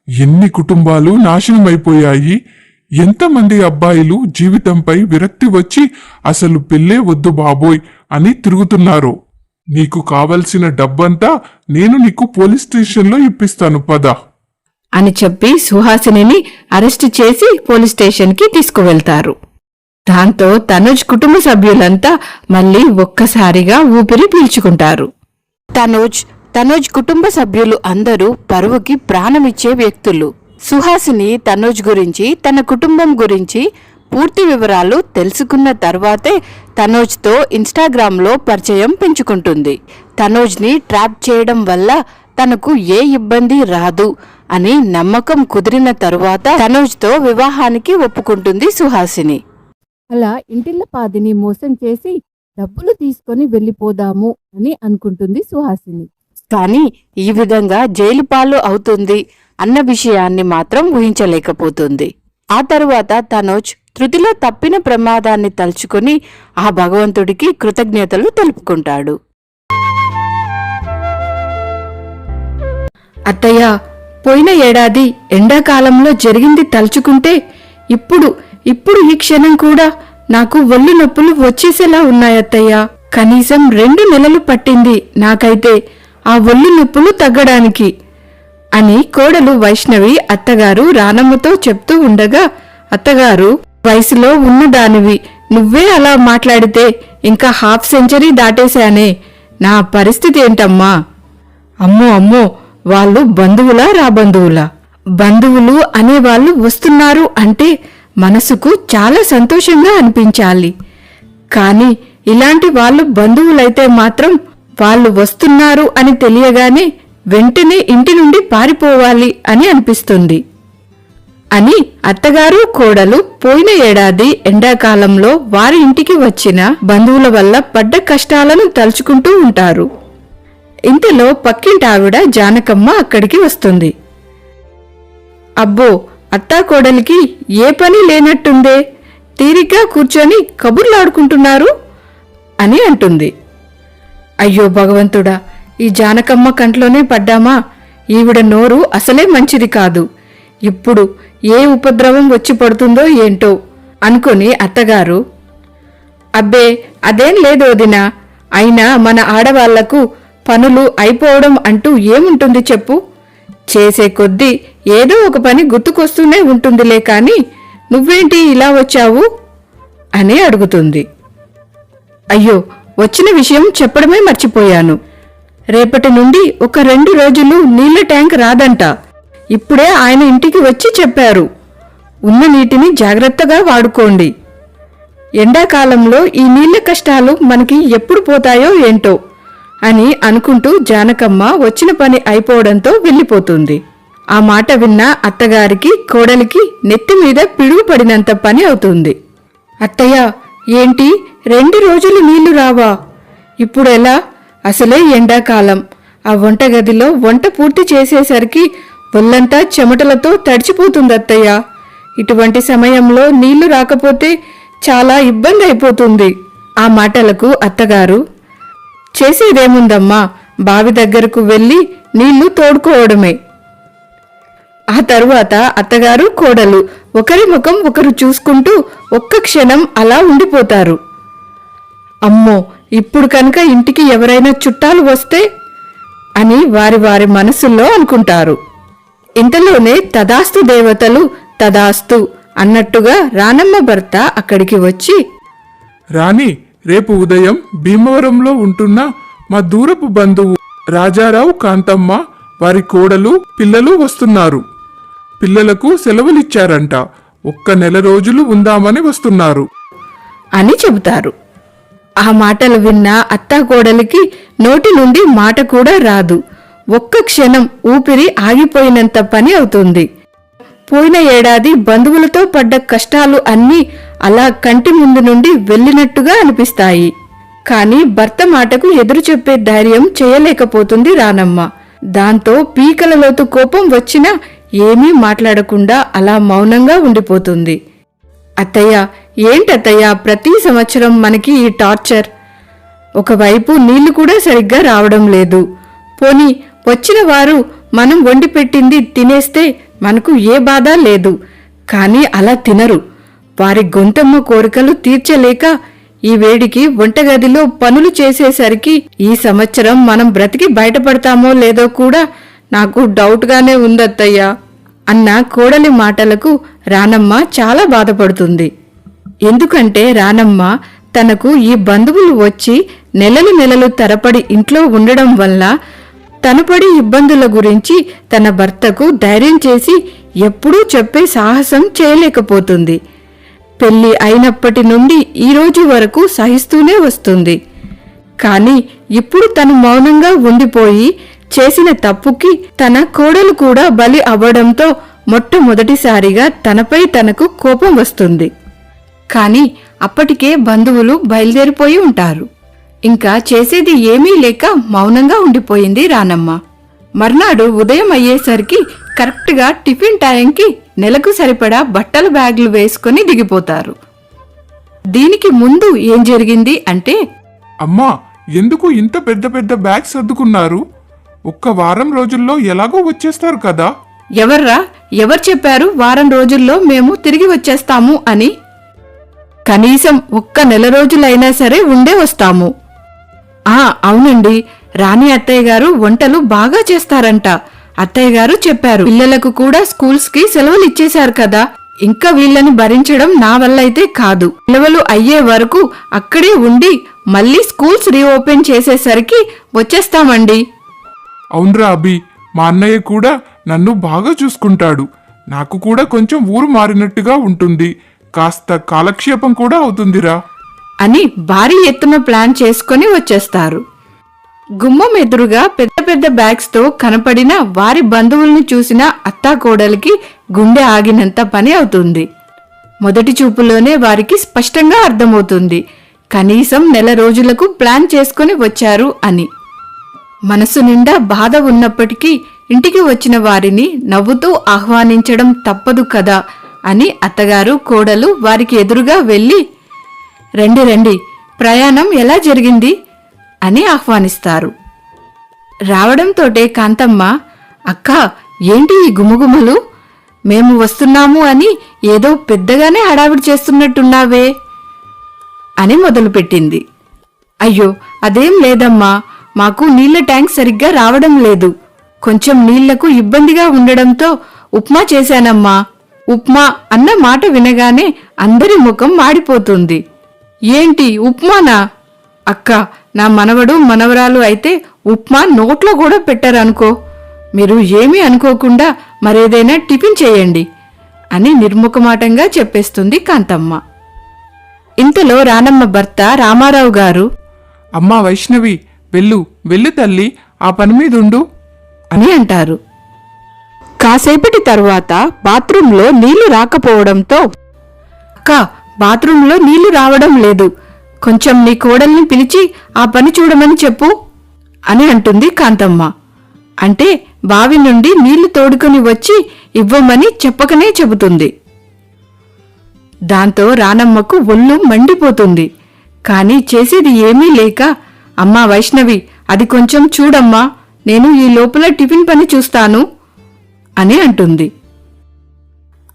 ఎన్ని కుటుంబాలు నాశనమైపోయాయి. ఎంతమంది అబ్బాయిలు జీవితంపై విరక్తి వచ్చి అసలు పెళ్ళే వద్దు బాబోయ్ అని తిరుగుతున్నారో. నీకు కావలసిన డబ్బంతా నేను నీకు పోలీస్ స్టేషన్లో ఇప్పిస్తాను పద అని చెప్పి సుహాసినిని అరెస్టు చేసి పోలీస్ స్టేషన్కి తీసుకువెళ్తారు. దాంతో తనుజ్ కుటుంబ సభ్యులంతా మళ్ళీ ఒక్కసారిగా ఊపిరి పీల్చుకుంటారు. తనుజ్ కుటుంబ సభ్యులు అందరూ పరువుకి ప్రాణమిచ్చే వ్యక్తులు. సుహాసిని తనుజ్ గురించి, తన కుటుంబం గురించి పూర్తి వివరాలు తెలుసుకున్న తర్వాతే తనుజ్తో ఇన్స్టాగ్రామ్లో పరిచయం పెంచుకుంటుంది. తనుజ్ని ట్రాప్ చేయడం వల్ల తనకు ఏ ఇబ్బంది రాదు అని నమ్మకం కుదిరిన తరువాత తనుజ్తో వివాహానికి ఒప్పుకుంటుంది సుహాసిని. అలా ఇంటిల్లపాదిని మోసం చేసి డబ్బులు తీసుకొని వెళ్ళిపోదాము అని అనుకుంటుంది సుహాసిని. కానీ ఈ విధంగా జైలు పాలు అవుతుంది అన్న విషయాన్ని మాత్రం ఊహించలేకపోతుంది. ఆ తరువాత తనుజ్ తృతిలో తప్పిన ప్రమాదాన్ని తలుచుకుని ఆ భగవంతుడికి కృతజ్ఞతలు తెలుపుకుంటాడు. అత్తయ్య, పోయిన ఏడాది ఎండాకాలంలో జరిగింది తలుచుకుంటే ఇప్పుడు ఈ క్షణం కూడా నాకు ఒళ్ళు నొప్పులు వచ్చేసేలా ఉన్నాయత్తయ్య. కనీసం 2 నెలలు పట్టింది నాకైతే ఆ ఒళ్ళు నొప్పులు తగ్గడానికి అని కోడలు వైష్ణవి అత్తగారు రానమ్మతో చెప్తూ ఉండగా, అత్తగారు, వయసులో ఉన్నదానివి నువ్వే అలా మాట్లాడితే ఇంకా హాఫ్ సెంచరీ దాటేశానే, నా పరిస్థితి ఏంటమ్మా? అమ్మో వాళ్ళు బంధువులా రాబంధువులా? బంధువులు అనేవాళ్ళు వస్తున్నారు అంటే మనసుకు చాలా సంతోషంగా అనిపించాలి. కాని ఇలాంటి వాళ్ళు బంధువులైతే మాత్రం వాళ్ళు వస్తున్నారు అని తెలియగానే వెంటనే ఇంటి నుండి పారిపోవాలి అని అనిపిస్తుంది అని అత్తగారు కోడలు పోయిన ఏడాది ఎండాకాలంలో వారి ఇంటికి వచ్చిన బంధువుల వల్ల పడ్డ కష్టాలను తలుచుకుంటూ ఉంటారు. ఇంతలో పక్కింటావిడ జానకమ్మ అక్కడికి వస్తుంది. అబ్బో, అత్తా కోడలికి ఏ పని లేనట్టుందే, తీరిగ్గా కూర్చొని కబుర్లాడుకుంటున్నారు అని అంటుంది. అయ్యో భగవంతుడా, ఈ జానకమ్మ కంట్లోనే పడ్డామా? ఈవిడ నోరు అసలే మంచిది కాదు. ఇప్పుడు ఏ ఉపద్రవం వచ్చి పడుతుందో ఏంటో అనుకుని అత్తగారు, అబ్బే అదేం లేదు వదినా, అయినా మన ఆడవాళ్లకు పనులు అయిపోవడం అంటూ ఏముంటుంది చెప్పు? చేసే కొద్దీ ఏదో ఒక పని గుర్తుకొస్తూనే ఉంటుందిలే కాని నువ్వేంటి ఇలా వచ్చావు అని అడుగుతుంది. అయ్యో, వచ్చిన విషయం చెప్పడమే మర్చిపోయాను. రేపటి నుండి ఒక 2 రోజులు నీళ్ల ట్యాంక్ రాదంట. ఇప్పుడే ఆయన ఇంటికి వచ్చి చెప్పారు. ఉన్న నీటిని జాగ్రత్తగా వాడుకోండి. ఎండాకాలంలో ఈ నీళ్ల కష్టాలు మనకి ఎప్పుడు పోతాయో ఏంటో అని అనుకుంటూ జానకమ్మ వచ్చిన పని అయిపోవడంతో వెళ్ళిపోతుంది. ఆ మాట విన్న అత్తగారికి కోడలికి నెత్తిమీద పిడుగు పడినంత పని అవుతుంది. అత్తయ్య, ఏంటి 2 రోజులు నీళ్లు రావా? ఇప్పుడెలా? అసలే ఎండాకాలం. ఆ వంటగదిలో వంట పూర్తి చేసేసరికి ఒళ్ళంతా చెమటలతో తడిచిపోతుంది అత్తయ్య. ఇటువంటి సమయంలో నీళ్లు రాకపోతే చాలా ఇబ్బంది అయిపోతుంది. ఆ మాటలకు అత్తగారు, చేసేదేముందమ్మా, బావి దగ్గరకు వెళ్లి నీళ్లు తోడుకోవడమే. ఆ తరువాత అత్తగారు కోడలు ఒకరి ముఖం ఒకరు చూసుకుంటూ ఒక్క క్షణం అలా ఉండిపోతారు. అమ్మో, ఇప్పుడు కనుక ఇంటికి ఎవరైనా చుట్టాలు వస్తే అని వారి వారి మనసుల్లో అనుకుంటారు. ఇంతలోనే తదాస్తు దేవతలు తదాస్తు అన్నట్టుగా రానమ్మ భర్త అక్కడికి వచ్చి, రాణి, రేపు ఉదయం భీమవరంలో ఉంటున్న మా దూరపు బంధువు రాజారావు కాంతమ్మ వారి కోడలు పిల్లలు వస్తున్నారు. పిల్లలకు సెలవులిచ్చారంట. 1 నెల రోజులు ఉందామని వస్తున్నారు అని చెబుతారు. ఆ మాటలు విన్న అత్తాకోడలికి నోటి నుండి మాట కూడా రాదు. ఒక్క క్షణం ఊపిరి ఆగిపోయినంత పని అవుతుంది. పోయిన ఏడాది బంధువులతో పడ్డ కష్టాలు అన్నీ అలా కంటి ముందు నుండి వెళ్ళినట్టుగా అనిపిస్తాయి. కాని భర్త మాటకు ఎదురు చెప్పే ధైర్యం చేయలేకపోతుంది రానమ్మ. దాంతో పీకలలోతు కోపం వచ్చినా ఏమీ మాట్లాడకుండా అలా మౌనంగా ఉండిపోతుంది. అత్తయ్య, ఏంటత్తయ్య ప్రతి సంవత్సరం మనకి ఈ టార్చర్? ఒకవైపు నీళ్లు కూడా సరిగ్గా రావడం లేదు. పోనీ వచ్చిన వారు మనం వండి పెట్టింది తినేస్తే మనకు ఏ బాధ లేదు. కానీ అలా తినరు. వారి గొంతమ్మ కోరికలు తీర్చలేక ఈ వేడికి వంటగదిలో పనులు చేసేసరికి ఈ సంవత్సరం మనం బ్రతికి బయటపడతామో లేదో కూడా నాకు డౌట్గానే ఉందత్తయ్యా అన్న కోడలి మాటలకు రానమ్మ చాలా బాధపడుతుంది. ఎందుకంటే రానమ్మ తనకు ఈ బంధువులు వచ్చి నెలలు తరపడి ఇంట్లో ఉండడం వల్ల తను పడి ఇబ్బందుల గురించి తన భర్తకు ధైర్యం చేసి ఎప్పుడూ చెప్పే సాహసం చేయలేకపోతుంది. పెళ్లి అయినప్పటి నుండి ఈ రోజు వరకు సహిస్తూనే వస్తుంది. కాని ఇప్పుడు తను మౌనంగా ఉండిపోయి చేసిన తప్పుకి తన కోడలు కూడా బలి అవ్వడంతో మొట్టమొదటిసారిగా తనపై తనకు కోపం వస్తుంది. కాని అప్పటికే బంధువులు బయలుదేరిపోయి ఉంటారు. ఇంకా చేసేది ఏమీ లేక మౌనంగా ఉండిపోయింది రానమ్మ. మర్నాడు ఉదయం అయ్యేసరికి కరెక్ట్గా టిఫిన్ టైంకి నెలకు సరిపడా బట్టల బ్యాగులు వేసుకుని దిగిపోతారు. దీనికి ముందు ఏం జరిగింది అంటే, అమ్మా, ఎందుకు ఇంత పెద్ద పెద్ద బ్యాగ్స్ సర్దుకున్నారు? ఒక్క వారం రోజుల్లో ఎలాగో వచ్చేస్తారు కదా. ఎవర్రా, ఎవరు చెప్పారు వారం రోజుల్లో మేము తిరిగి వచ్చేస్తాము అని? కనీసం ఒక్క నెల రోజులైనా సరే ఉండే వస్తాము. అవునండి, రాణి అత్తయ్య గారు వంటలు బాగా చేస్తారంట. అత్తయ్య గారు చెప్పారు. పిల్లలకు కూడా స్కూల్స్ కి సెలవులు ఇచ్చేశారు కదా. ఇంకా వీళ్ళని భరించడం నా వల్ల అయితే కాదు. సెలవులు అయ్యే వరకు అక్కడే ఉండి మళ్ళీ స్కూల్స్ రీఓపెన్ చేసేసరికి వచ్చేస్తామండి. అవునరా అభి, మా అన్నయ్య కూడా నన్ను బాగా చూసుకుంటాడు. నాకు కూడా కొంచెం ఊరు మారినట్టుగా ఉంటుంది. కాస్త కాలక్షేపం కూడా అవుతుందిరా అని భారీ ఎత్తున ప్లాన్ చేసుకుని వచ్చేస్తారు. గుమ్మం ఎదురుగా పెద్ద పెద్ద బ్యాగ్స్ తో కనపడిన వారి బంధువుల్ని చూసిన అత్తాకోడలికి గుండె ఆగినంత పని అవుతుంది. మొదటి చూపులోనే వారికి స్పష్టంగా అర్థమవుతుంది కనీసం నెల రోజులకు ప్లాన్ చేసుకుని వచ్చారు అని. మనసు నిండా బాధ ఉన్నప్పటికీ ఇంటికి వచ్చిన వారిని నవ్వుతూ ఆహ్వానించడం తప్పదు కదా అని అత్తగారు కోడలు వారికి ఎదురుగా వెళ్ళి, రండి రండి, ప్రయాణం ఎలా జరిగింది అని ఆహ్వానిస్తారు. రావడంతోటే కాంతమ్మ, అక్క, ఏంటి ఈ గుమగుమలు? మేము వస్తున్నాము అని ఏదో పెద్దగానే హడావిడి చేస్తున్నట్టున్నావే అని మొదలుపెట్టింది. అయ్యో, అదేం లేదమ్మా, మాకు నీళ్ల ట్యాంక్ సరిగ్గా రావడం లేదు. కొంచెం నీళ్లకు ఇబ్బందిగా ఉండడంతో ఉప్మా చేశానమ్మా. ఉప్మా అన్న మాట వినగానే అందరి ముఖం మాడిపోతుంది. ఏంటి ఉప్మానా? అక్క, నా మనవడు మనవరాలు అయితే ఉప్మా నోట్లో కూడా పెట్టరనుకో. మీరు ఏమీ అనుకోకుండా మరేదైనా టిఫిన్ చేయండి అని నిర్ముఖమాటంగా చెప్పేస్తుంది కాంతమ్మ. ఇంతలో రానమ్మ భర్త రామారావు గారు, అమ్మా వైష్ణవి, వెళ్ళు తల్లి, ఆ పని మీదుండు అని అంటారు. కాసేపటి తరువాత బాత్రూంలో నీళ్లు రాకపోవడంతో, అక్క, బాత్రూంలో నీళ్లు రావడం లేదు, కొంచెం నీ కోడల్ని పిలిచి ఆ పని చూడమని చెప్పు అని అంటుంది కాంతమ్మ. అంటే బావి నుండి నీళ్లు తోడుకుని వచ్చి ఇవ్వమని చెప్పకనే చెబుతుంది. దాంతో రానమ్మకు ఒళ్ళు మండిపోతుంది. కాని చేసేది ఏమీ లేక, అమ్మా వైష్ణవి, అది కొంచెం చూడమ్మా, నేను ఈ లోపల టిఫిన్ పని చూస్తాను అని అంటుంది.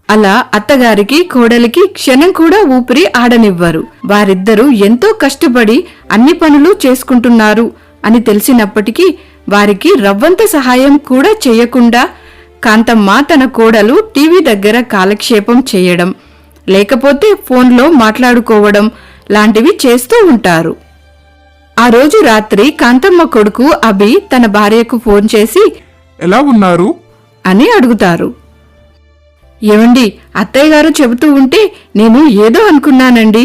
అలా అత్తగారికి కోడలికి క్షణం కూడా ఊపిరి ఆడనివ్వరు. వారిద్దరూ ఎంతో కష్టపడి అన్ని పనులు చేసుకుంటున్నారు అని తెలిసినప్పటికీ వారికి రవ్వంత సహాయం కూడా చేయకుండా కాంతమ్మ తన కోడలు టీవీ దగ్గర కాలక్షేపం చేయడం, లేకపోతే ఫోన్లో మాట్లాడుకోవడం లాంటివి చేస్తూ ఉంటారు. ఆ రోజు రాత్రి కాంతమ్మ కొడుకు అభి తన భార్యకు ఫోన్ చేసి, ఎలా ఉన్నారు అని అడుగుతారు. ఏమండి, అత్తయ్య గారు చెబుతూ ఉంటే నేను ఏదో అనుకున్నానండి.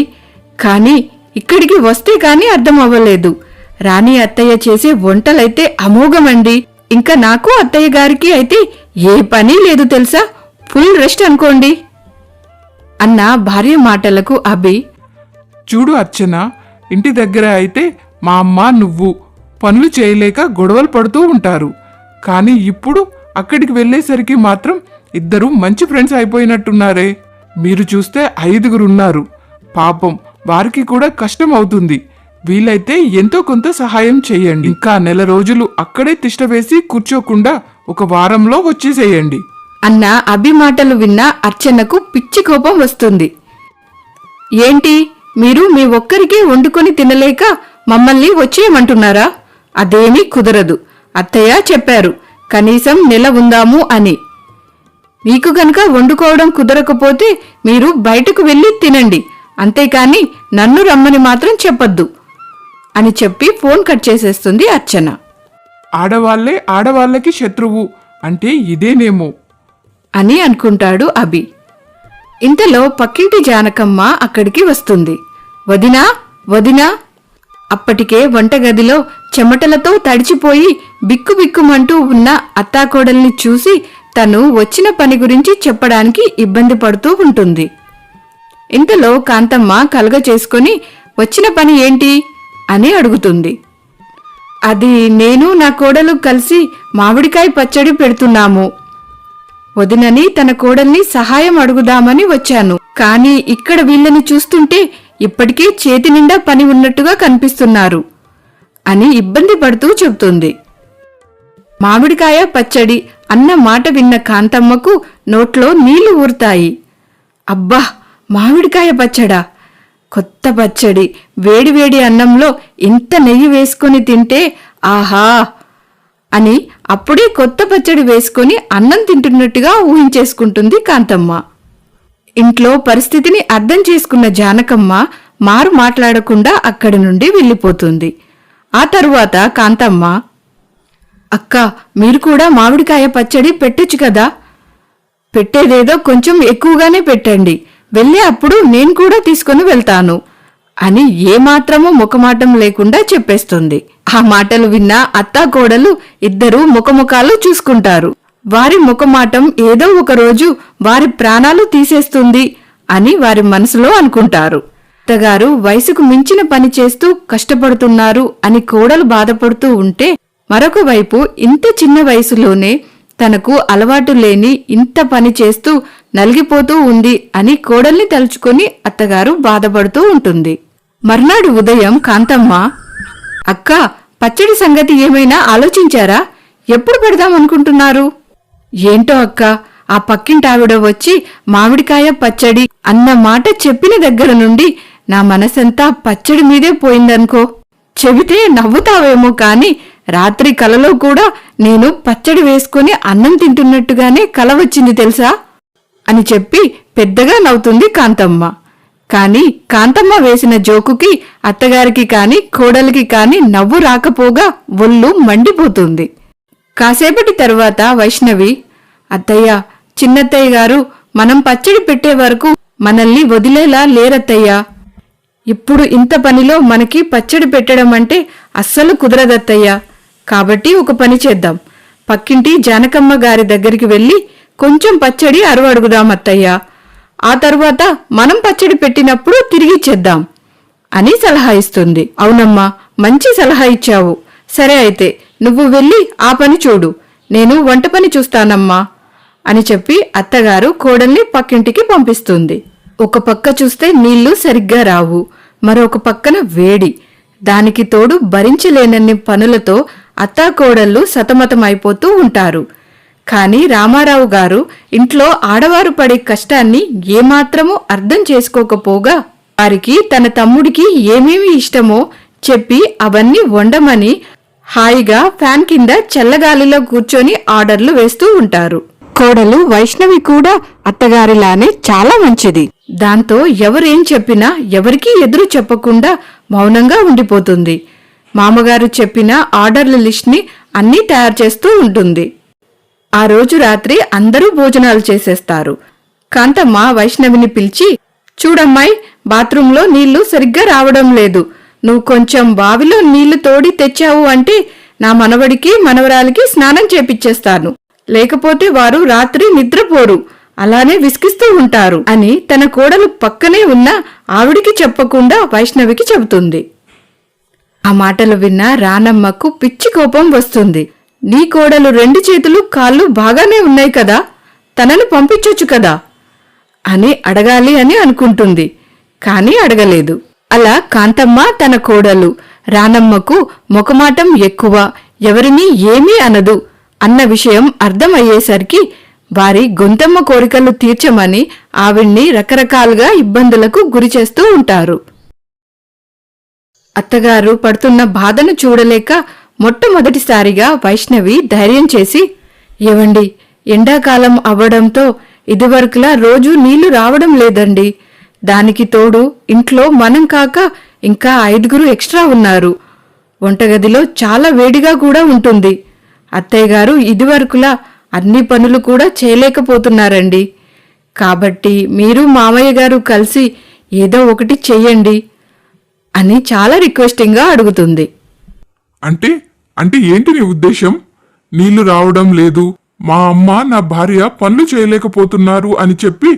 కాని ఇక్కడికి వస్తే కాని అర్థం అవ్వలేదు. రాణి అత్తయ్య చేసే వంటలైతే అమోఘమండి. ఇంకా నాకు అత్తయ్య గారికి అయితే ఏ పని లేదు తెలుసా, ఫుల్ రెస్ట్ అనుకోండి అన్న భార్య మాటలకు అభి, చూడు అర్చన, ఇంటి దగ్గర అయితే మా అమ్మ నువ్వు పనులు చేయలేక గొడవలు పడుతూ ఉంటారు. కానీ ఇప్పుడు అక్కడికి వెళ్ళేసరికి మాత్రం ఇద్దరు మంచి ఫ్రెండ్స్ అయిపోయినట్టున్నారే. మీరు చూస్తే 5గురు ఉన్నారు. పాపం వారికి కూడా కష్టం అవుతుంది. వీలైతే ఎంతో కొంత సహాయం చేయండి. ఇంకా నెల రోజులు అక్కడే తిష్టవేసి కూర్చోకుండా ఒక వారంలో వచ్చేసేయండి అన్న అభి మాటలు విన్న అర్చనకు పిచ్చి కోపం వస్తుంది. ఏంటి, మీరు మీ ఒక్కరికే వండుకొని తినలేక మమ్మల్ని వచ్చేయమంటున్నారా? అదేమీ కుదరదు. అత్తయ్య చెప్పారు కనీసం నెల ఉందాము అని. మీకు గనక వండుకోవడం కుదరకపోతే మీరు బయటకు వెళ్ళి తినండి, అంతేకాని నన్ను రమ్మని మాత్రం చెప్పొద్దు అని చెప్పి ఫోన్ కట్ చేసేస్తుంది అర్చన. ఆడవాళ్లే ఆడవాళ్ళకి శత్రువు అంటే ఇదేనేమో అని అనుకుంటాడు అభి. ఇంతలో పక్కింటి జానకమ్మ అక్కడికి వస్తుంది. వదినా, వదినా. అప్పటికే వంటగదిలో చెమటలతో తడిచిపోయి బిక్కుబిక్కుమంటూ ఉన్న అత్తాకోడల్ని చూసి తను వచ్చిన పని గురించి చెప్పడానికి ఇబ్బంది పడుతూ ఉంటుంది. ఇంతలో కాంతమ్మ కలగ చేసుకుని వచ్చిన పని ఏంటి అని అడుగుతుంది. అది నేను నా కోడలు కలిసి మామిడికాయ పచ్చడి పెడుతున్నాము. వదినని తన కోడల్ని సహాయం అడుగుదామని వచ్చాను. కానీ ఇక్కడ వీళ్ళని చూస్తుంటే ఇప్పటికే చేతి నిండా పని ఉన్నట్టుగా కనిపిస్తున్నారు అని ఇబ్బంది పడుతూ చెబుతుంది. మామిడికాయ పచ్చడి అన్న మాట విన్న కాంతమ్మకు నోట్లో నీళ్లు ఊరుతాయి. అబ్బా, మామిడికాయ పచ్చడా! కొత్త పచ్చడి వేడివేడి అన్నంలో ఇంత నెయ్యి వేసుకొని తింటే ఆహా అని అప్పుడే కొత్త పచ్చడి వేసుకొని అన్నం తింటున్నట్టుగా ఊహించేసుకుంటుంది కాంతమ్మ. ఇంట్లో పరిస్థితిని అర్థం చేసుకున్న జానకమ్మ మారు మాట్లాడకుండా అక్కడి నుండి వెళ్ళిపోతుంది. ఆ తరువాత కాంతమ్మ, అక్క, మీరు కూడా మామిడికాయ పచ్చడి పెట్టొచ్చు కదా. పెట్టేదేదో కొంచెం ఎక్కువగానే పెట్టండి, వెళ్ళే అప్పుడు నేను కూడా తీసుకుని వెళ్తాను అని ఏమాత్రమూ ముఖమాటం లేకుండా చెప్పేస్తుంది. ఆ మాటలు విన్న అత్తాకోడలు ఇద్దరూ ముఖముఖాలు చూసుకుంటారు. వారి ముఖమాటం ఏదో ఒక రోజు వారి ప్రాణాలు తీసేస్తుంది అని వారి మనసులో అనుకుంటారు. అత్తగారు వయసుకు మించిన పని చేస్తూ కష్టపడుతున్నారు అని కోడలు బాధపడుతూ ఉంటే, మరొక వైపు ఇంత చిన్న వయసులోనే తనకు అలవాటు లేని ఇంత పని చేస్తూ నలిగిపోతూ ఉంది అని కోడల్ని తలుచుకొని అత్తగారు బాధపడుతూ ఉంటుంది. మర్నాడు ఉదయం కాంతమ్మ, అక్క, పచ్చడి సంగతి ఏమైనా ఆలోచించారా? ఎప్పుడు పెడదామనుకుంటున్నారు? ఏంటో అక్క, ఆ పక్కింటావిడ వచ్చి మామిడికాయ పచ్చడి అన్న మాట చెప్పిన దగ్గర నుండి నా మనసంతా పచ్చడి మీదే పోయిందనుకో. చెబితే నవ్వుతావేమో కాని రాత్రి కలలో కూడా నేను పచ్చడి వేసుకుని అన్నం తింటున్నట్టుగానే కల వచ్చింది తెలుసా అని చెప్పి పెద్దగా నవ్వుతుంది కాంతమ్మ. కాని కాంతమ్మ వేసిన జోకుకి అత్తగారికి కాని కోడలికి కాని నవ్వు రాకపోగా ఒళ్ళు మండిపోతుంది. కాసేపటి తరువాత వైష్ణవి, అత్తయ్య, చిన్నత్తయ్య గారు మనం పచ్చడి పెట్టే వరకు మనల్ని వదిలేలా లేరత్తయ్యా. ఇప్పుడు ఇంత పనిలో మనకి పచ్చడి పెట్టడం అంటే అస్సలు కుదరదత్తయ్యా. కాబట్టి ఒక పని చేద్దాం, పక్కింటి జానకమ్మ గారి దగ్గరికి వెళ్ళి కొంచెం పచ్చడి అరువడుగుదాం అత్తయ్యా. ఆ తరువాత మనం పచ్చడి పెట్టినప్పుడు తిరిగిచ్చేద్దాం అని సలహా ఇస్తుంది. అవునమ్మా, మంచి సలహా ఇచ్చావు. సరే అయితే నువ్వు వెళ్ళి ఆ పని చూడు, నేను వంట పని చూస్తానమ్మా అని చెప్పి అత్తగారు కోడల్ని పక్కింటికి పంపిస్తుంది. ఒక పక్క చూస్తే నీళ్లు సరిగ్గా రావు, మరొక పక్కన వేడి, దానికి తోడు భరించలేనన్ని పనులతో అత్తాకోడళ్ళు సతమతమైపోతూ ఉంటారు. కాని రామారావు గారు ఇంట్లో ఆడవారు పడే కష్టాన్ని ఏమాత్రమూ అర్థం చేసుకోకపోగా వారికి తన తమ్ముడికి ఏమేమి ఇష్టమో చెప్పి అవన్నీ వండమని హాయిగా ఫ్యాన్ కింద చల్లగాలిలో కూర్చొని ఆర్డర్లు వేస్తూ ఉంటారు. కోడలు వైష్ణవి కూడా అత్తగారిలానే చాలా మంచిది. దాంతో ఎవరేం చెప్పినా ఎవరికీ ఎదురు చెప్పకుండా మౌనంగా ఉండిపోతుంది. మామగారు చెప్పిన ఆర్డర్ల లిస్ట్ని అన్నీ తయారు చేస్తూ ఉంటుంది. ఆ రోజు రాత్రి అందరూ భోజనాలు చేసేస్తారు. కాంతమ్మ వైష్ణవిని పిలిచి, చూడమ్మాయి, బాత్రూంలో నీళ్లు సరిగ్గా రావడం లేదు. నువ్వు కొంచెం బావిలో నీళ్లు తోడి తెచ్చావు అంటే నా మనవడికి మనవరాలికి స్నానం చేపిచ్చేస్తాను. లేకపోతే వారు రాత్రి నిద్రపోరు అలానే విసిగిస్తూ ఉంటారు అని తన కోడలు పక్కనే ఉన్న ఆవిడికి చెప్పకుండా వైష్ణవికి చెబుతుంది. ఆ మాటలు విన్న రానమ్మకు పిచ్చి కోపం వస్తుంది. నీ కోడలు 2 చేతులు కాళ్ళు బాగానే ఉన్నాయి కదా, తనను పంపించొచ్చు కదా అని అడగాలి అని అనుకుంటుంది. కాని అడగలేదు. అలా కాంతమ్మ తన కోడలు రానమ్మకు మొకమాటం ఎక్కువ, ఎవరినీ ఏమీ అనదు అన్న విషయం అర్థమయ్యేసరికి వారి గొంతమ్మ కోరికలు తీర్చమని ఆవిడ్ని రకరకాలుగా ఇబ్బందులకు గురిచేస్తూ ఉంటారు. అత్తగారు పడుతున్న బాధను చూడలేక మొట్టమొదటిసారిగా వైష్ణవి ధైర్యం చేసి, ఏవండి, ఎండాకాలం అవ్వడంతో ఇదివరకులా రోజూ నీళ్లు రావడం లేదండి. దానికి తోడు ఇంట్లో మనం కాక ఇంకా 5 ఎక్స్ట్రా ఉన్నారు. వంటగదిలో చాలా వేడిగా కూడా ఉంటుంది. అత్తయ్య గారు ఇదివరకులా అన్ని పనులు కూడా చేయలేకపోతున్నారండి. కాబట్టి మీరు మామయ్య గారు కలిసి ఏదో ఒకటి చెయ్యండి అని చాలా రిక్వెస్టింగ్గా అడుగుతుంది. అంటే ఏంటి నీ ఉద్దేశం? నీళ్లు రావడం లేదు, మా అమ్మ నా భార్య పనులు చేయలేకపోతున్నారు అని చెప్పి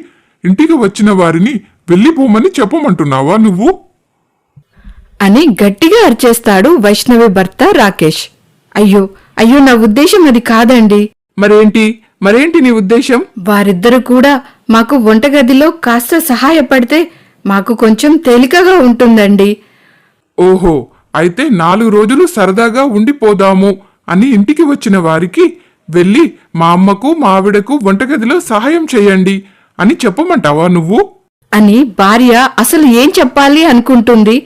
ఇంటికి వచ్చిన వారిని వెళ్ళిపోమని చెప్పమంటున్నావా నువ్వు? అని గట్టిగా అరిచేస్తాడు వైష్ణవి భర్త రాకేష్. అయ్యో అయ్యో, నా ఉద్దేశం అది కాదండి. మరేంటి నీ ఉద్దేశం? వారిద్దరూ కూడా మాకు వంటగదిలో కాస్త సహాయపడితే మాకు కొంచెం తేలికగా ఉంటుందండి. ఓహో, అయితే 4 రోజులు సరదాగా ఉండిపోదాము అని ఇంటికి వచ్చిన వారికి వెళ్ళి మా అమ్మకు మా ఆవిడకు వంటగదిలో సహాయం చేయండి అని చెప్పమంటావా నువ్వు? అని భార్య అసలు ఏం చెప్పాలి అనుకుంటుంది.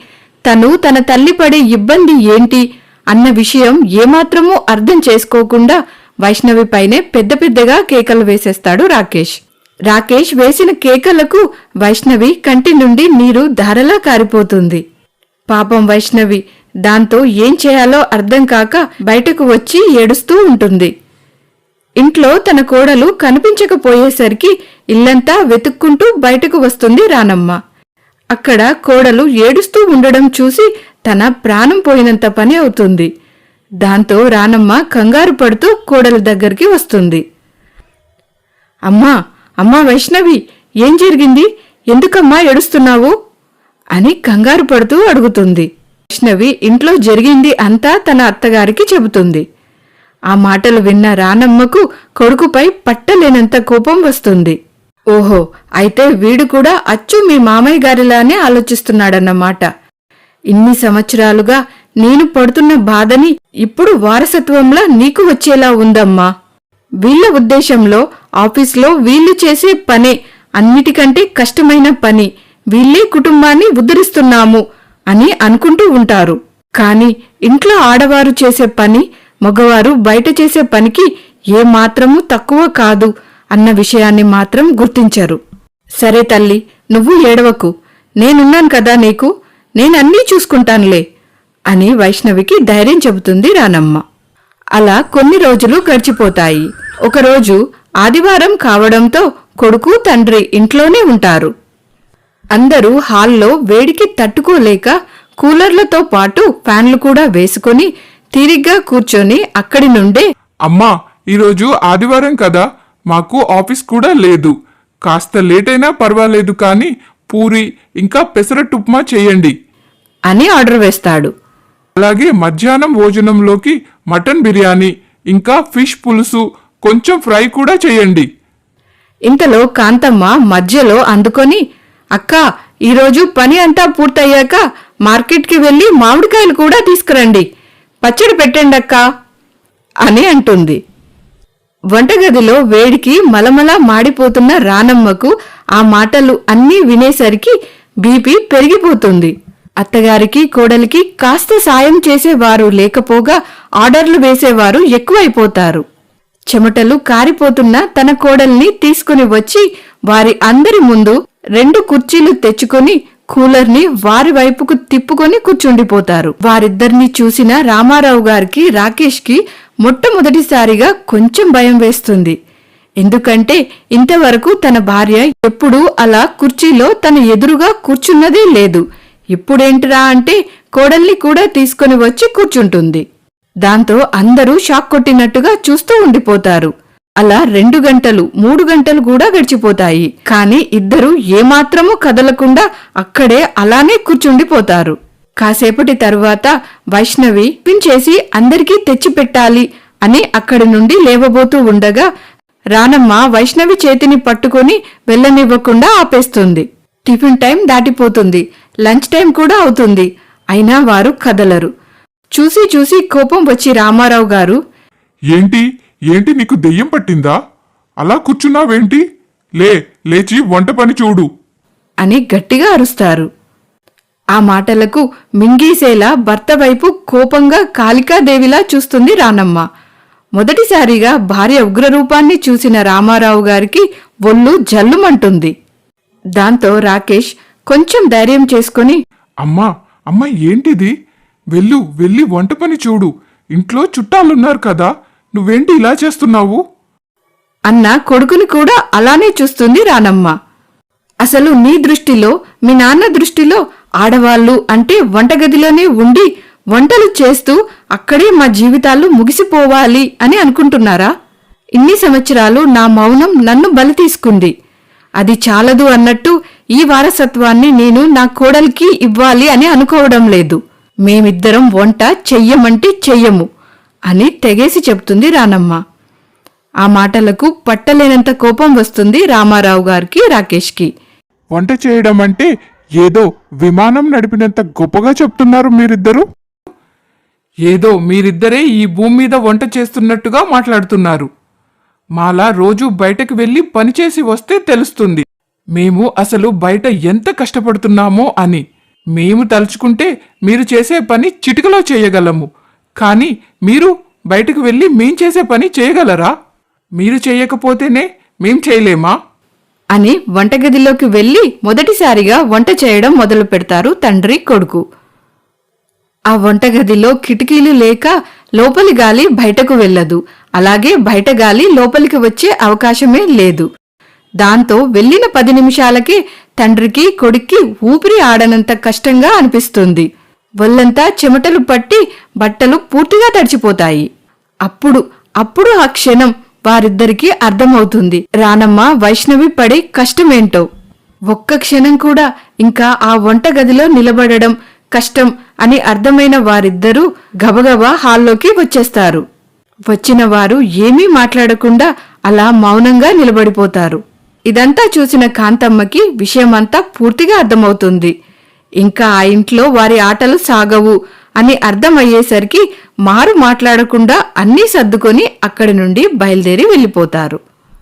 తను తన తల్లి పడే ఇబ్బంది ఏంటి అన్న విషయం ఏమాత్రమూ అర్థం చేసుకోకుండా వైష్ణవిపైనే పెద్ద పెద్దగా కేకలు వేసేస్తాడు రాకేష్. రాకేష్ వేసిన కేకలకు వైష్ణవి కంటి నుండి నీరు ధారలా కారిపోతుంది. పాపం వైష్ణవి దాంతో ఏం చేయాలో అర్థం కాక బయటకు వచ్చి ఏడుస్తూ ఉంటుంది. ఇంట్లో తన కోడలు కనిపించకపోయేసరికి ఇల్లంతా వెతుక్కుంటూ బయటకు వస్తుంది రానమ్మ. అక్కడ కోడలు ఏడుస్తూ ఉండడం చూసి తన ప్రాణం పోయినంత పని అవుతుంది. దాంతో రానమ్మ కంగారు పడుతూ కోడల దగ్గరికి వస్తుంది. అమ్మా వైష్ణవి, ఏం జరిగింది? ఎందుకమ్మా ఏడుస్తున్నావు అని కంగారు పడుతూ అడుగుతుంది. వైష్ణవి ఇంట్లో జరిగింది అంతా తన అత్తగారికి చెబుతుంది. ఆ మాటలు విన్న రానమ్మకు కొడుకుపై పట్టలేనంత కోపం వస్తుంది. ఓహో, అయితే వీడు కూడా అచ్చు మీ మామయ్య గారిలానే ఆలోచిస్తున్నాడన్నమాట. ఇన్ని సంవత్సరాలుగా నేను పడుతున్న బాధని ఇప్పుడు వారసత్వంలా నీకు వచ్చేలా ఉందమ్మా. వీళ్ల ఉద్దేశంలో ఆఫీస్లో వీళ్లు చేసే పనే అన్నిటికంటే కష్టమైన పని, వీళ్లే కుటుంబాన్ని ఉద్ధరిస్తున్నాము అని అనుకుంటూ ఉంటారు. కాని ఇంట్లో ఆడవారు చేసే పని మగవారు బయట చేసే పనికి ఏమాత్రమూ తక్కువ కాదు అన్న విషయాన్ని మాత్రం గుర్తించరు. సరే తల్లి, నువ్వు ఏడవకు, నేనున్నాను కదా నీకు, నేనన్నీ చూసుకుంటానులే అని వైష్ణవికి ధైర్యం చెబుతుంది రానమ్మ. అలా కొన్ని రోజులు గడిచిపోతాయి. ఒకరోజు ఆదివారం కావడంతో కొడుకు తండ్రి ఇంట్లోనే ఉంటారు. అందరూ హాల్లో వేడికి తట్టుకోలేక కూలర్లతో పాటు ఫ్యాన్లు కూడా వేసుకుని తీరిగ్గా కూర్చొని అక్కడి నుండే, అమ్మా, ఈరోజు ఆదివారం కదా, మాకు ఆఫీస్ కూడా లేదు. కాస్త లేటైనా పర్వాలేదు కానీ పూరి ఇంకా పెసరట్టు ఉప్మా చేయండి అని ఆర్డర్ వేస్తాడు. అలాగే మధ్యాహ్నం భోజనంలోకి మటన్ బిర్యానీ ఇంకా ఫిష్ పులుసు, కొంచెం ఫ్రై కూడా చేయండి. ఇంతలో కాంతమ్మ మధ్యలో అందుకొని, అక్కా, ఈరోజు పని అంతా పూర్తయ్యాక మార్కెట్కి వెళ్లి మామిడికాయలు కూడా తీసుకురండి, పచ్చడి పెట్టండక్కా అని అంటుంది. వంటగదిలో వేడికి మలమలా మాడిపోతున్న రానమ్మకు ఆ మాటలు అన్నీ వినేసరికి బీపీ పెరిగిపోతుంది. అత్తగారికి కోడలికి కాస్త సాయం చేసేవారు లేకపోగా ఆర్డర్లు వేసేవారు ఎక్కువైపోతారు. చెమటలు కారిపోతున్న తన కోడల్ని తీసుకుని వచ్చి వారి అందరి ముందు 2 కుర్చీలు తెచ్చుకొని కూలర్ని వారి వైపుకు తిప్పుకొని కూర్చుండిపోతారు. వారిద్దరిని చూసిన రామారావు గారికి రాకేష్కి మొట్టమొదటిసారిగా కొంచెం భయం వేస్తుంది. ఎందుకంటే ఇంతవరకు తన భార్య ఎప్పుడూ అలా కుర్చీలో తన ఎదురుగా కూర్చున్నదే లేదు. ఇప్పుడేంటిరా అంటే కోడల్ని కూడా తీసుకుని వచ్చి కూర్చుంటుంది. దాంతో అందరూ షాక్ కొట్టినట్టుగా చూస్తూ ఉండిపోతారు. అలా 2 గంటలు 3 గంటలు కూడా గడిచిపోతాయి. కాని ఇద్దరూ ఏమాత్రమూ కదలకుండా అక్కడే అలానే కూర్చుండిపోతారు. కాసేపటి తరువాత వైష్ణవి టిఫిన్ చేసి అందరికీ తెచ్చిపెట్టాలి అని అక్కడి నుండి లేవబోతూ ఉండగా రానమ్మ వైష్ణవి చేతిని పట్టుకొని వెళ్ళనివ్వకుండా ఆపేస్తుంది. టిఫిన్ టైం దాటిపోతుంది. లంచ్ టైం కూడా అవుతుంది. అయినా వారు కదలరు. చూసి చూసి కోపం వచ్చి రామారావు గారు, ఏంటి ఏంటి నీకు దెయ్యం పట్టిందా? అలా కూర్చున్నావేంటి? లేచి వంట పని చూడు అని గట్టిగా అరుస్తారు. ఆ మాటలకు మింగీసేలా భర్త వైపు కోపంగా కాళికాదేవిలా చూస్తుంది రానమ్మ. మొదటిసారిగా భార్య ఉగ్రరూపాన్ని చూసిన రామారావు గారికి ఒళ్ళు జల్లుమంటుంది. దాంతో రాకేష్ కొంచెం ధైర్యం చేసుకుని, అమ్మా ఏంటిది? వెళ్ళి వంట పని చూడు. ఇంట్లో చుట్టాలున్నారు కదా, నువ్వేంటి ఇలా చేస్తున్నావు? అన్న కొడుకుని కూడా అలానే చూస్తుంది రానమ్మ. అసలు నీ దృష్టిలో, మీ నాన్న దృష్టిలో ఆడవాళ్ళు అంటే వంటగదిలోనే ఉండి వంటలు చేస్తూ అక్కడే మా జీవితాలు ముగిసిపోవాలి అని అనుకుంటున్నారా? ఇన్ని సంవత్సరాలు నా మౌనం నన్ను బలి తీసుకుంది. అది చాలదు అన్నట్టు ఈ వారసత్వాన్ని నేను నా కోడలికి ఇవ్వాలి అని అనుకోవడం లేదు. మేమిద్దరం వంట చెయ్యమంటే చెయ్యము అని తెగేసి చెప్తుంది రానమ్మ. ఆ మాటలకు పట్టలేనంత కోపం వస్తుంది రామారావు గారికి, రాకేష్కి. వంట చేయడం అంటే ఏదో విమానం నడిపినంత గొప్పగా చెప్తున్నారు మీరిద్దరూ. ఏదో మీరిద్దరే ఈ భూమి మీద వంట చేస్తున్నట్టుగా మాట్లాడుతున్నారు. మాలా రోజు బయటకు వెళ్ళి పనిచేసి వస్తే తెలుస్తుంది మేము అసలు బయట ఎంత కష్టపడుతున్నామో అని. మేము తలుచుకుంటే మీరు చేసే పని చిటికలో చేయగలము. కానీ మీరు బయటకు వెళ్ళి మేం చేసే పని చేయగలరా? మీరు చేయకపోతేనే మేం చేయలేమా? అని వంటగదిలోకి వెళ్లి మొదటిసారిగా వంట చేయడం మొదలు పెడతారు తండ్రి కొడుకు. ఆ వంటగదిలో కిటికీలు లేక లోపలి గాలి బయటకు వెళ్ళదు. అలాగే బయట గాలి లోపలికి వచ్చే అవకాశమే లేదు. దాంతో వెళ్ళిన 10 నిమిషాలకే తండ్రికి కొడుక్కి ఊపిరి ఆడనంత కష్టంగా అనిపిస్తుంది. ఒళ్ళంతా చెమటలు పట్టి బట్టలు పూర్తిగా తడిచిపోతాయి. అప్పుడు ఆ క్షణం వారిద్దరికీ అర్థమవుతుంది రానమ్మ వైష్ణవి పడే కష్టమేంటో. ఒక్క క్షణం కూడా ఇంకా ఆ వంటగదిలో నిలబడడం కష్టం అని అర్థమైన వారిద్దరూ గబగబా హాల్లోకి వచ్చేస్తారు. వచ్చిన వారు ఏమీ మాట్లాడకుండా అలా మౌనంగా నిలబడిపోతారు. ఇదంతా చూసిన కాంతమ్మకి విషయమంతా పూర్తిగా అర్థమవుతుంది. ఇంకా ఆ ఇంట్లో వారి ఆటలు సాగవు అని అర్థమయ్యేసరికి మారు మాట్లాడకుండా అన్నీ సర్దుకొని అక్కడి నుండి బయలుదేరి వెళ్ళిపోతారు.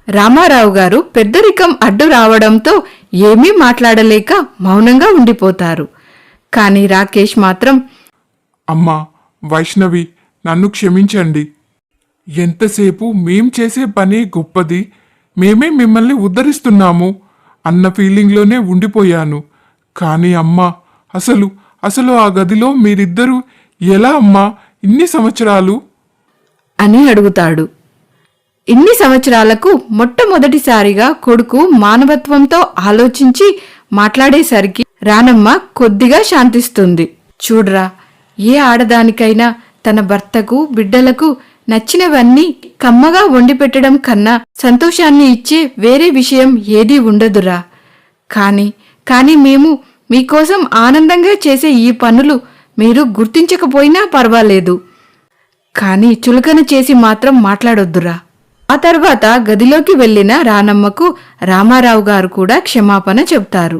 రామారావు గారు పెద్దరికం అడ్డు రావడంతో ఏమీ మాట్లాడలేక మౌనంగా ఉండిపోతారు. కాని రాకేష్ మాత్రం, అమ్మా వైష్ణవి, నన్ను క్షమించండి. ఎంతసేపు మేం చేసే పని గొప్పది, మేమే మిమ్మల్ని ఉద్ధరిస్తున్నాము అన్న ఫీలింగ్లోనే ఉండిపోయాను. కానీ అమ్మా, అసలు ఆ గదిలో మీరిద్దరూ ఎలా అమ్మా ఇన్ని సంవత్సరాలు అని అడుగుతాడు. ఇన్ని సంవత్సరాలకు మొట్టమొదటిసారిగా కొడుకు మానవత్వంతో ఆలోచించి మాట్లాడేసరికి రానమ్మ కొద్దిగా శాంతిస్తుంది. చూడ్రా, ఏ ఆడదానికైనా తన భర్తకు బిడ్డలకు నచ్చినవన్నీ కమ్మగా వండి పెట్టడం కన్నా సంతోషాన్ని ఇచ్చే వేరే విషయం ఏదీ ఉండదురా. కాని మేము మీకోసం ఆనందంగా చేసే ఈ పనులు మీరు గుర్తించకపోయినా పర్వాలేదు. కాని చులకన చేసి మాత్రం మాట్లాడొద్దురా. ఆ తర్వాత గదిలోకి వెళ్లిన రానమ్మకు రామారావు గారు కూడా క్షమాపణ చెప్తారు.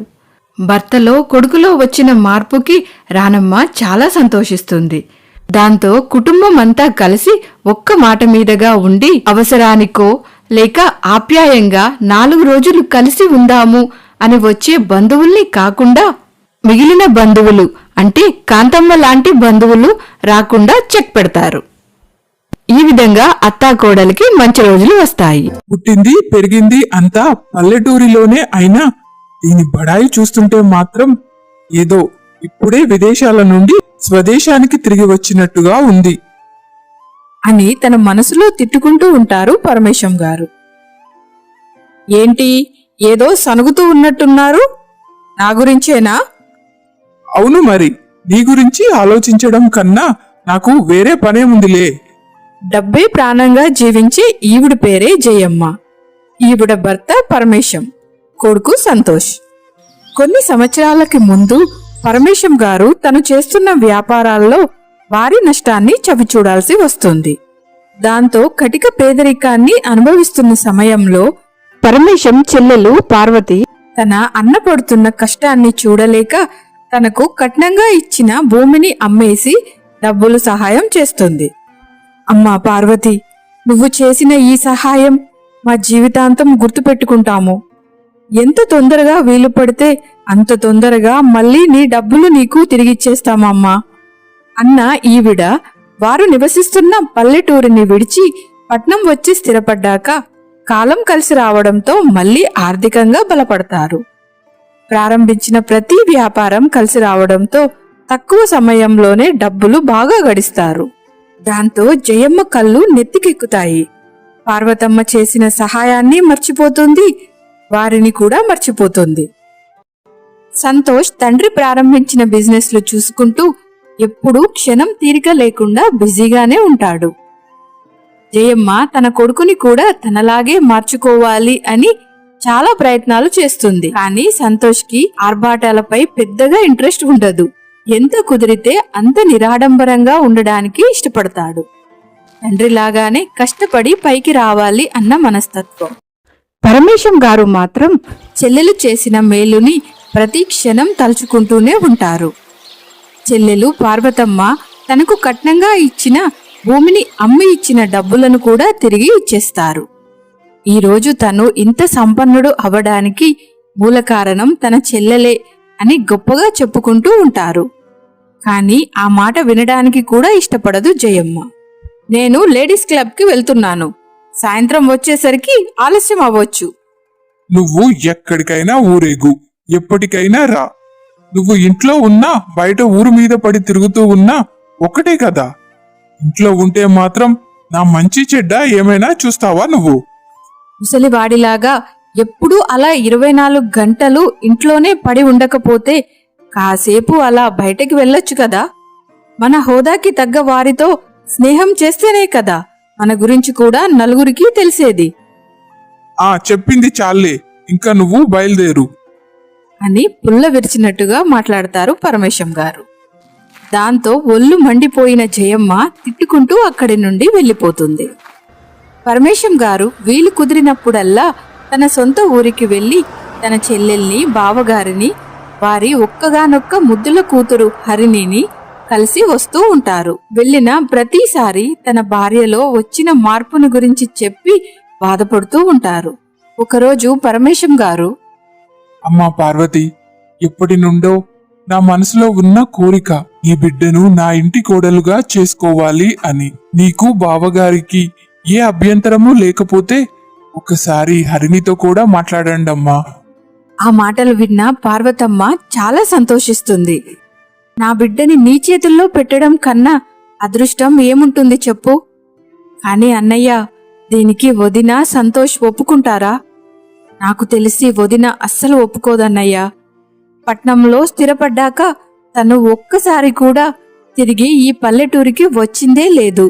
భర్తలో కొడుకులో వచ్చిన మార్పుకి రానమ్మ చాలా సంతోషిస్తుంది. దాంతో కుటుంబం అంతా కలిసి ఒక్క మాట మీదగా ఉండి అవసరానికో లేక ఆప్యాయంగా 4 రోజులు కలిసి ఉందాము అని వచ్చే బంధువుల్ని కాకుండా మిగిలిన బంధువులు అంటే కాంతమ్మ లాంటి బంధువులు రాకుండా చెక్ పెడతారు. ఈ విధంగా అత్తాకోడలికి మంచి రోజులు వస్తాయి. పుట్టింది పెరిగింది అంతా పల్లెటూరిలోనే అయినా దీని బడాయి చూస్తుంటే మాత్రం ఏదో ఇప్పుడే విదేశాల నుండి స్వదేశానికి తిరిగి వచ్చినట్టుగా ఉంది అని తన మనసులో తిట్టుకుంటూ ఉంటారు పరమేశం గారు. ఏంటి ఏదో సనుగుతూ ఉన్నట్టున్నారు? నా గురించేనా? అవును మరి, నీ గురించి ఆలోచించడం కన్నా నాకు వేరే పనేముందిలే. డబ్బే ప్రాణంగా జీవించే ఈవిడ పేరే జయమ్మ. ఈవిడ భర్త పరమేశం, కొడుకు సంతోష్. కొన్ని సంవత్సరాలకి ముందు పరమేశం గారు తను చేస్తున్న వ్యాపారాల్లో భారీ నష్టాన్ని చవిచూడాల్సి వస్తుంది. దాంతో కటిక పేదరికాన్ని అనుభవిస్తున్న సమయంలో పరమేశం చెల్లెలు పార్వతి తన అన్న పడుతున్న కష్టాన్ని చూడలేక తనకు కట్నంగా ఇచ్చిన భూమిని అమ్మేసి డబ్బులు సహాయం చేస్తుంది. అమ్మా పార్వతి, నువ్వు చేసిన ఈ సహాయం మా జీవితాంతం గుర్తుపెట్టుకుంటాము. ఎంత తొందరగా వీలు పడితే అంత తొందరగా మళ్ళీ నీ డబ్బులు నీకు తిరిగిచ్చేస్తామమ్మా అన్న ఈవిడ వారు నివసిస్తున్న పల్లెటూరిని విడిచి పట్నం వచ్చి స్థిరపడ్డాక కాలం కలిసి రావడంతో మళ్ళీ ఆర్థికంగా బలపడతారు. ప్రారంభించిన ప్రతి వ్యాపారం కలిసి రావడంతో తక్కువ సమయంలోనే డబ్బులు బాగా గడిస్తారు. దాంతో జయమ్మ కళ్ళు నెత్తికెక్కుతాయి. పార్వతమ్మ చేసిన సహాయాన్ని మర్చిపోతుంది, వారిని కూడా మర్చిపోతుంది. సంతోష్ తండ్రి ప్రారంభించిన బిజినెస్లు చూసుకుంటూ ఎప్పుడూ క్షణం తీరిక లేకుండా బిజీగానే ఉంటాడు. జయమ్మ తన కొడుకుని కూడా తనలాగే మార్చుకోవాలి అని చాలా ప్రయత్నాలు చేస్తుంది. కానీ సంతోష్కి ఆర్భాటాలపై పెద్దగా ఇంట్రెస్ట్ ఉండదు. ఎంత కుదిరితే అంత నిరాడంబరంగా ఉండడానికి ఇష్టపడతాడు. తండ్రిలాగానే కష్టపడి పైకి రావాలి అన్న మనస్తత్వం. పరమేశం గారు మాత్రం చెల్లెలు చేసిన మేలుని ప్రతి క్షణం తలుచుకుంటూనే ఉంటారు. చెల్లెలు పార్వతమ్మ తనకు కట్నంగా ఇచ్చిన భూమిని అమ్మి ఇచ్చిన డబ్బులను కూడా తిరిగి ఇచ్చేస్తారు. ఈరోజు తను ఇంత సంపన్నుడు అవడానికి మూల కారణం తన చెల్లెలే అని గొప్పగా చెప్పుకుంటూ ఉంటారు. కానీ ఆ మాట వినడానికి కూడా ఇష్టపడదు జయమ్మ. నేను లేడీస్ క్లబ్కి వెళ్తున్నాను, సాయంత్రం వచ్చేసరికి ఆలస్యం అవ్వచ్చు. నువ్వు ఎక్కడికైనా ఊరేగు, ఎప్పటికైనా రా. నువ్వు ఇంట్లో ఉన్నా బయట ఊరు మీద పడి తిరుగుతూ ఉన్నా ఒకటే కదా. ఇంట్లో ఉంటే మాత్రం నా మంచి చెడ్డ ఏమైనా చూస్తావా నువ్వు? ముసలివాడిలాగా ఎప్పుడూ అలా 24 గంటలు ఇంట్లోనే పడి ఉండకపోతే కాసేపు అలా బయటకి వెళ్ళొచ్చు కదా. మన హోదాకి తగ్గ వారితో స్నేహం చేస్తేనే కదా మన గురించి కూడా నలుగురికి తెలిసేది చెప్పింది చాలే, ఇంకా నువ్వు బయలుదేరు అని పుల్ల విరిచినట్టుగా మాట్లాడతారు పరమేశం గారు. దాంతో ఒళ్ళు మండిపోయిన జయమ్మ తిట్టుకుంటూ అక్కడి నుండి వెళ్ళిపోతుంది. పరమేశం గారు వీలు కుదిరినప్పుడల్లా తన సొంత ఊరికి వెళ్లి తన చెల్లెల్ని, బావగారిని, వారి ఒక్కగానొక్క ముద్దుల కూతురు హరిణిని కలిసి వస్తూ ఉంటారు. వెళ్ళిన ప్రతిసారి తన భార్యలో వచ్చిన మార్పును గురించి చెప్పి బాధపడుతూ ఉంటారు. ఒకరోజు పరమేశం గారు, అమ్మా పార్వతి, ఎప్పటి నుండో నా మనసులో ఉన్న కోరిక ఈ బిడ్డను నా ఇంటి కోడలుగా చేసుకోవాలి అని. నీకు బావగారికి ఏ అభ్యంతరము లేకపోతే ఒకసారి హరిణితో కూడా మాట్లాడండి అమ్మా. ఆ మాటలు విన్న పార్వతమ్మ చాలా సంతోషిస్తుంది. నా బిడ్డని నీ చేతుల్లో పెట్టడం కన్నా అదృష్టం ఏముంటుంది చెప్పు. కాని అన్నయ్య, దీనికి వదిన సంతోష్ ఒప్పుకుంటారా? నాకు తెలిసి వదిన అస్సలు ఒప్పుకోదన్నయ్యా. పట్నంలో స్థిరపడ్డాక తను ఒక్కసారి కూడా తిరిగి ఈ పల్లెటూరికి వచ్చిందే లేదు.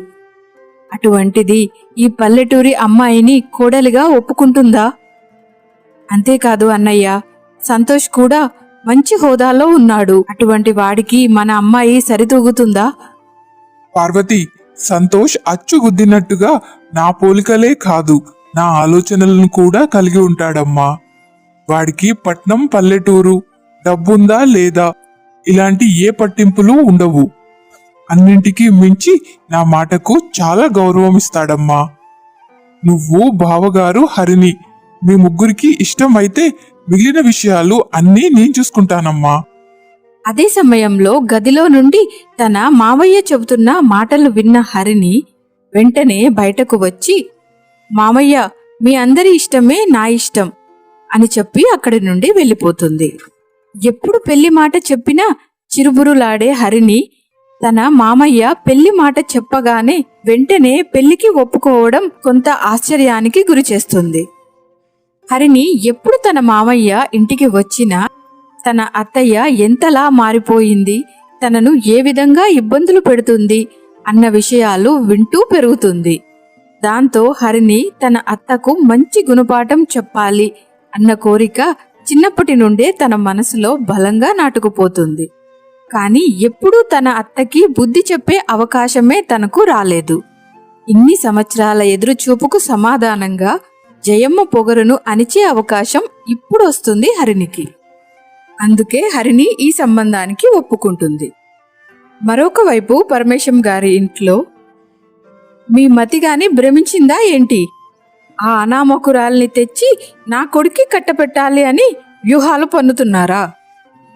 అటువంటిది ఈ పల్లెటూరి అమ్మాయిని కోడలిగా ఒప్పుకుంటుందా? అంతేకాదు అన్నయ్య, సంతోష్ కూడా మంచి హోదాలో ఉన్నాడు. అటువంటి వాడికి మన అమ్మాయి సరితూగుతుందా? పార్వతి, సంతోష్ అచ్చుగుద్దినట్టుగా నా పోలికలే కాదు, నా ఆలోచనలను కూడా కలిగి ఉంటాడమ్మా. వాడికి పట్నం, పల్లెటూరు, డబ్బుందా లేదా ఇలాంటి ఏ పట్టింపులు ఉండవు. అన్నింటికీ మించి నా మాటకు చాలా గౌరవం ఇస్తాడమ్మా. నువ్వు, బావగారు, హరిణి మీ ముగ్గురికి ఇష్టమైతే మిగిలిన విషయాలు అన్నీ నేను చూసుకుంటానమ్మా. అదే సమయంలో గదిలో నుండి తన మావయ్య చెబుతున్న మాటలు విన్న హరిణి వెంటనే బయటకు వచ్చి, మామయ్య, మీ అందరి ఇష్టమే నా ఇష్టం అని చెప్పి అక్కడి నుండి వెళ్ళిపోతుంది. ఎప్పుడు పెళ్లి మాట చెప్పినా చిరుబురులాడే హరిణి తన మామయ్య పెళ్లి మాట చెప్పగానే వెంటనే పెళ్లికి ఒప్పుకోవడం కొంత ఆశ్చర్యానికి గురిచేస్తుంది. హరిణి ఎప్పుడు తన మామయ్య ఇంటికి వచ్చినా తన అత్తయ్య ఎంతలా మారిపోయింది, తనను ఏ విధంగా ఇబ్బందులు పెడుతుంది, అన్న విషయాలు వింటూ పెరుగుతుంది. దాంతో హరిణి తన అత్తకు మంచి గుణపాఠం చెప్పాలి అన్న కోరిక చిన్నప్పటి నుండే తన మనసులో బలంగా నాటుకుపోతుంది. కానీ ఎప్పుడూ తన అత్తకి బుద్ధి చెప్పే అవకాశమే తనకు రాలేదు. ఇన్ని సంవత్సరాల ఎదురుచూపుకు సమాధానంగా జయమ్మ పొగరును అణిచే అవకాశం ఇప్పుడు వస్తుంది హరిణికి. అందుకే హరిణి ఈ సంబంధానికి ఒప్పుకుంటుంది. మరొక వైపు పరమేశం గారి ఇంట్లో, మీ మతిగాని భ్రమించిందా ఏంటి? ఆ అనామకురాల్ని తెచ్చి నా కొడుక్కి కట్టపెట్టాలి అని వ్యూహాలు పన్నుతున్నారా?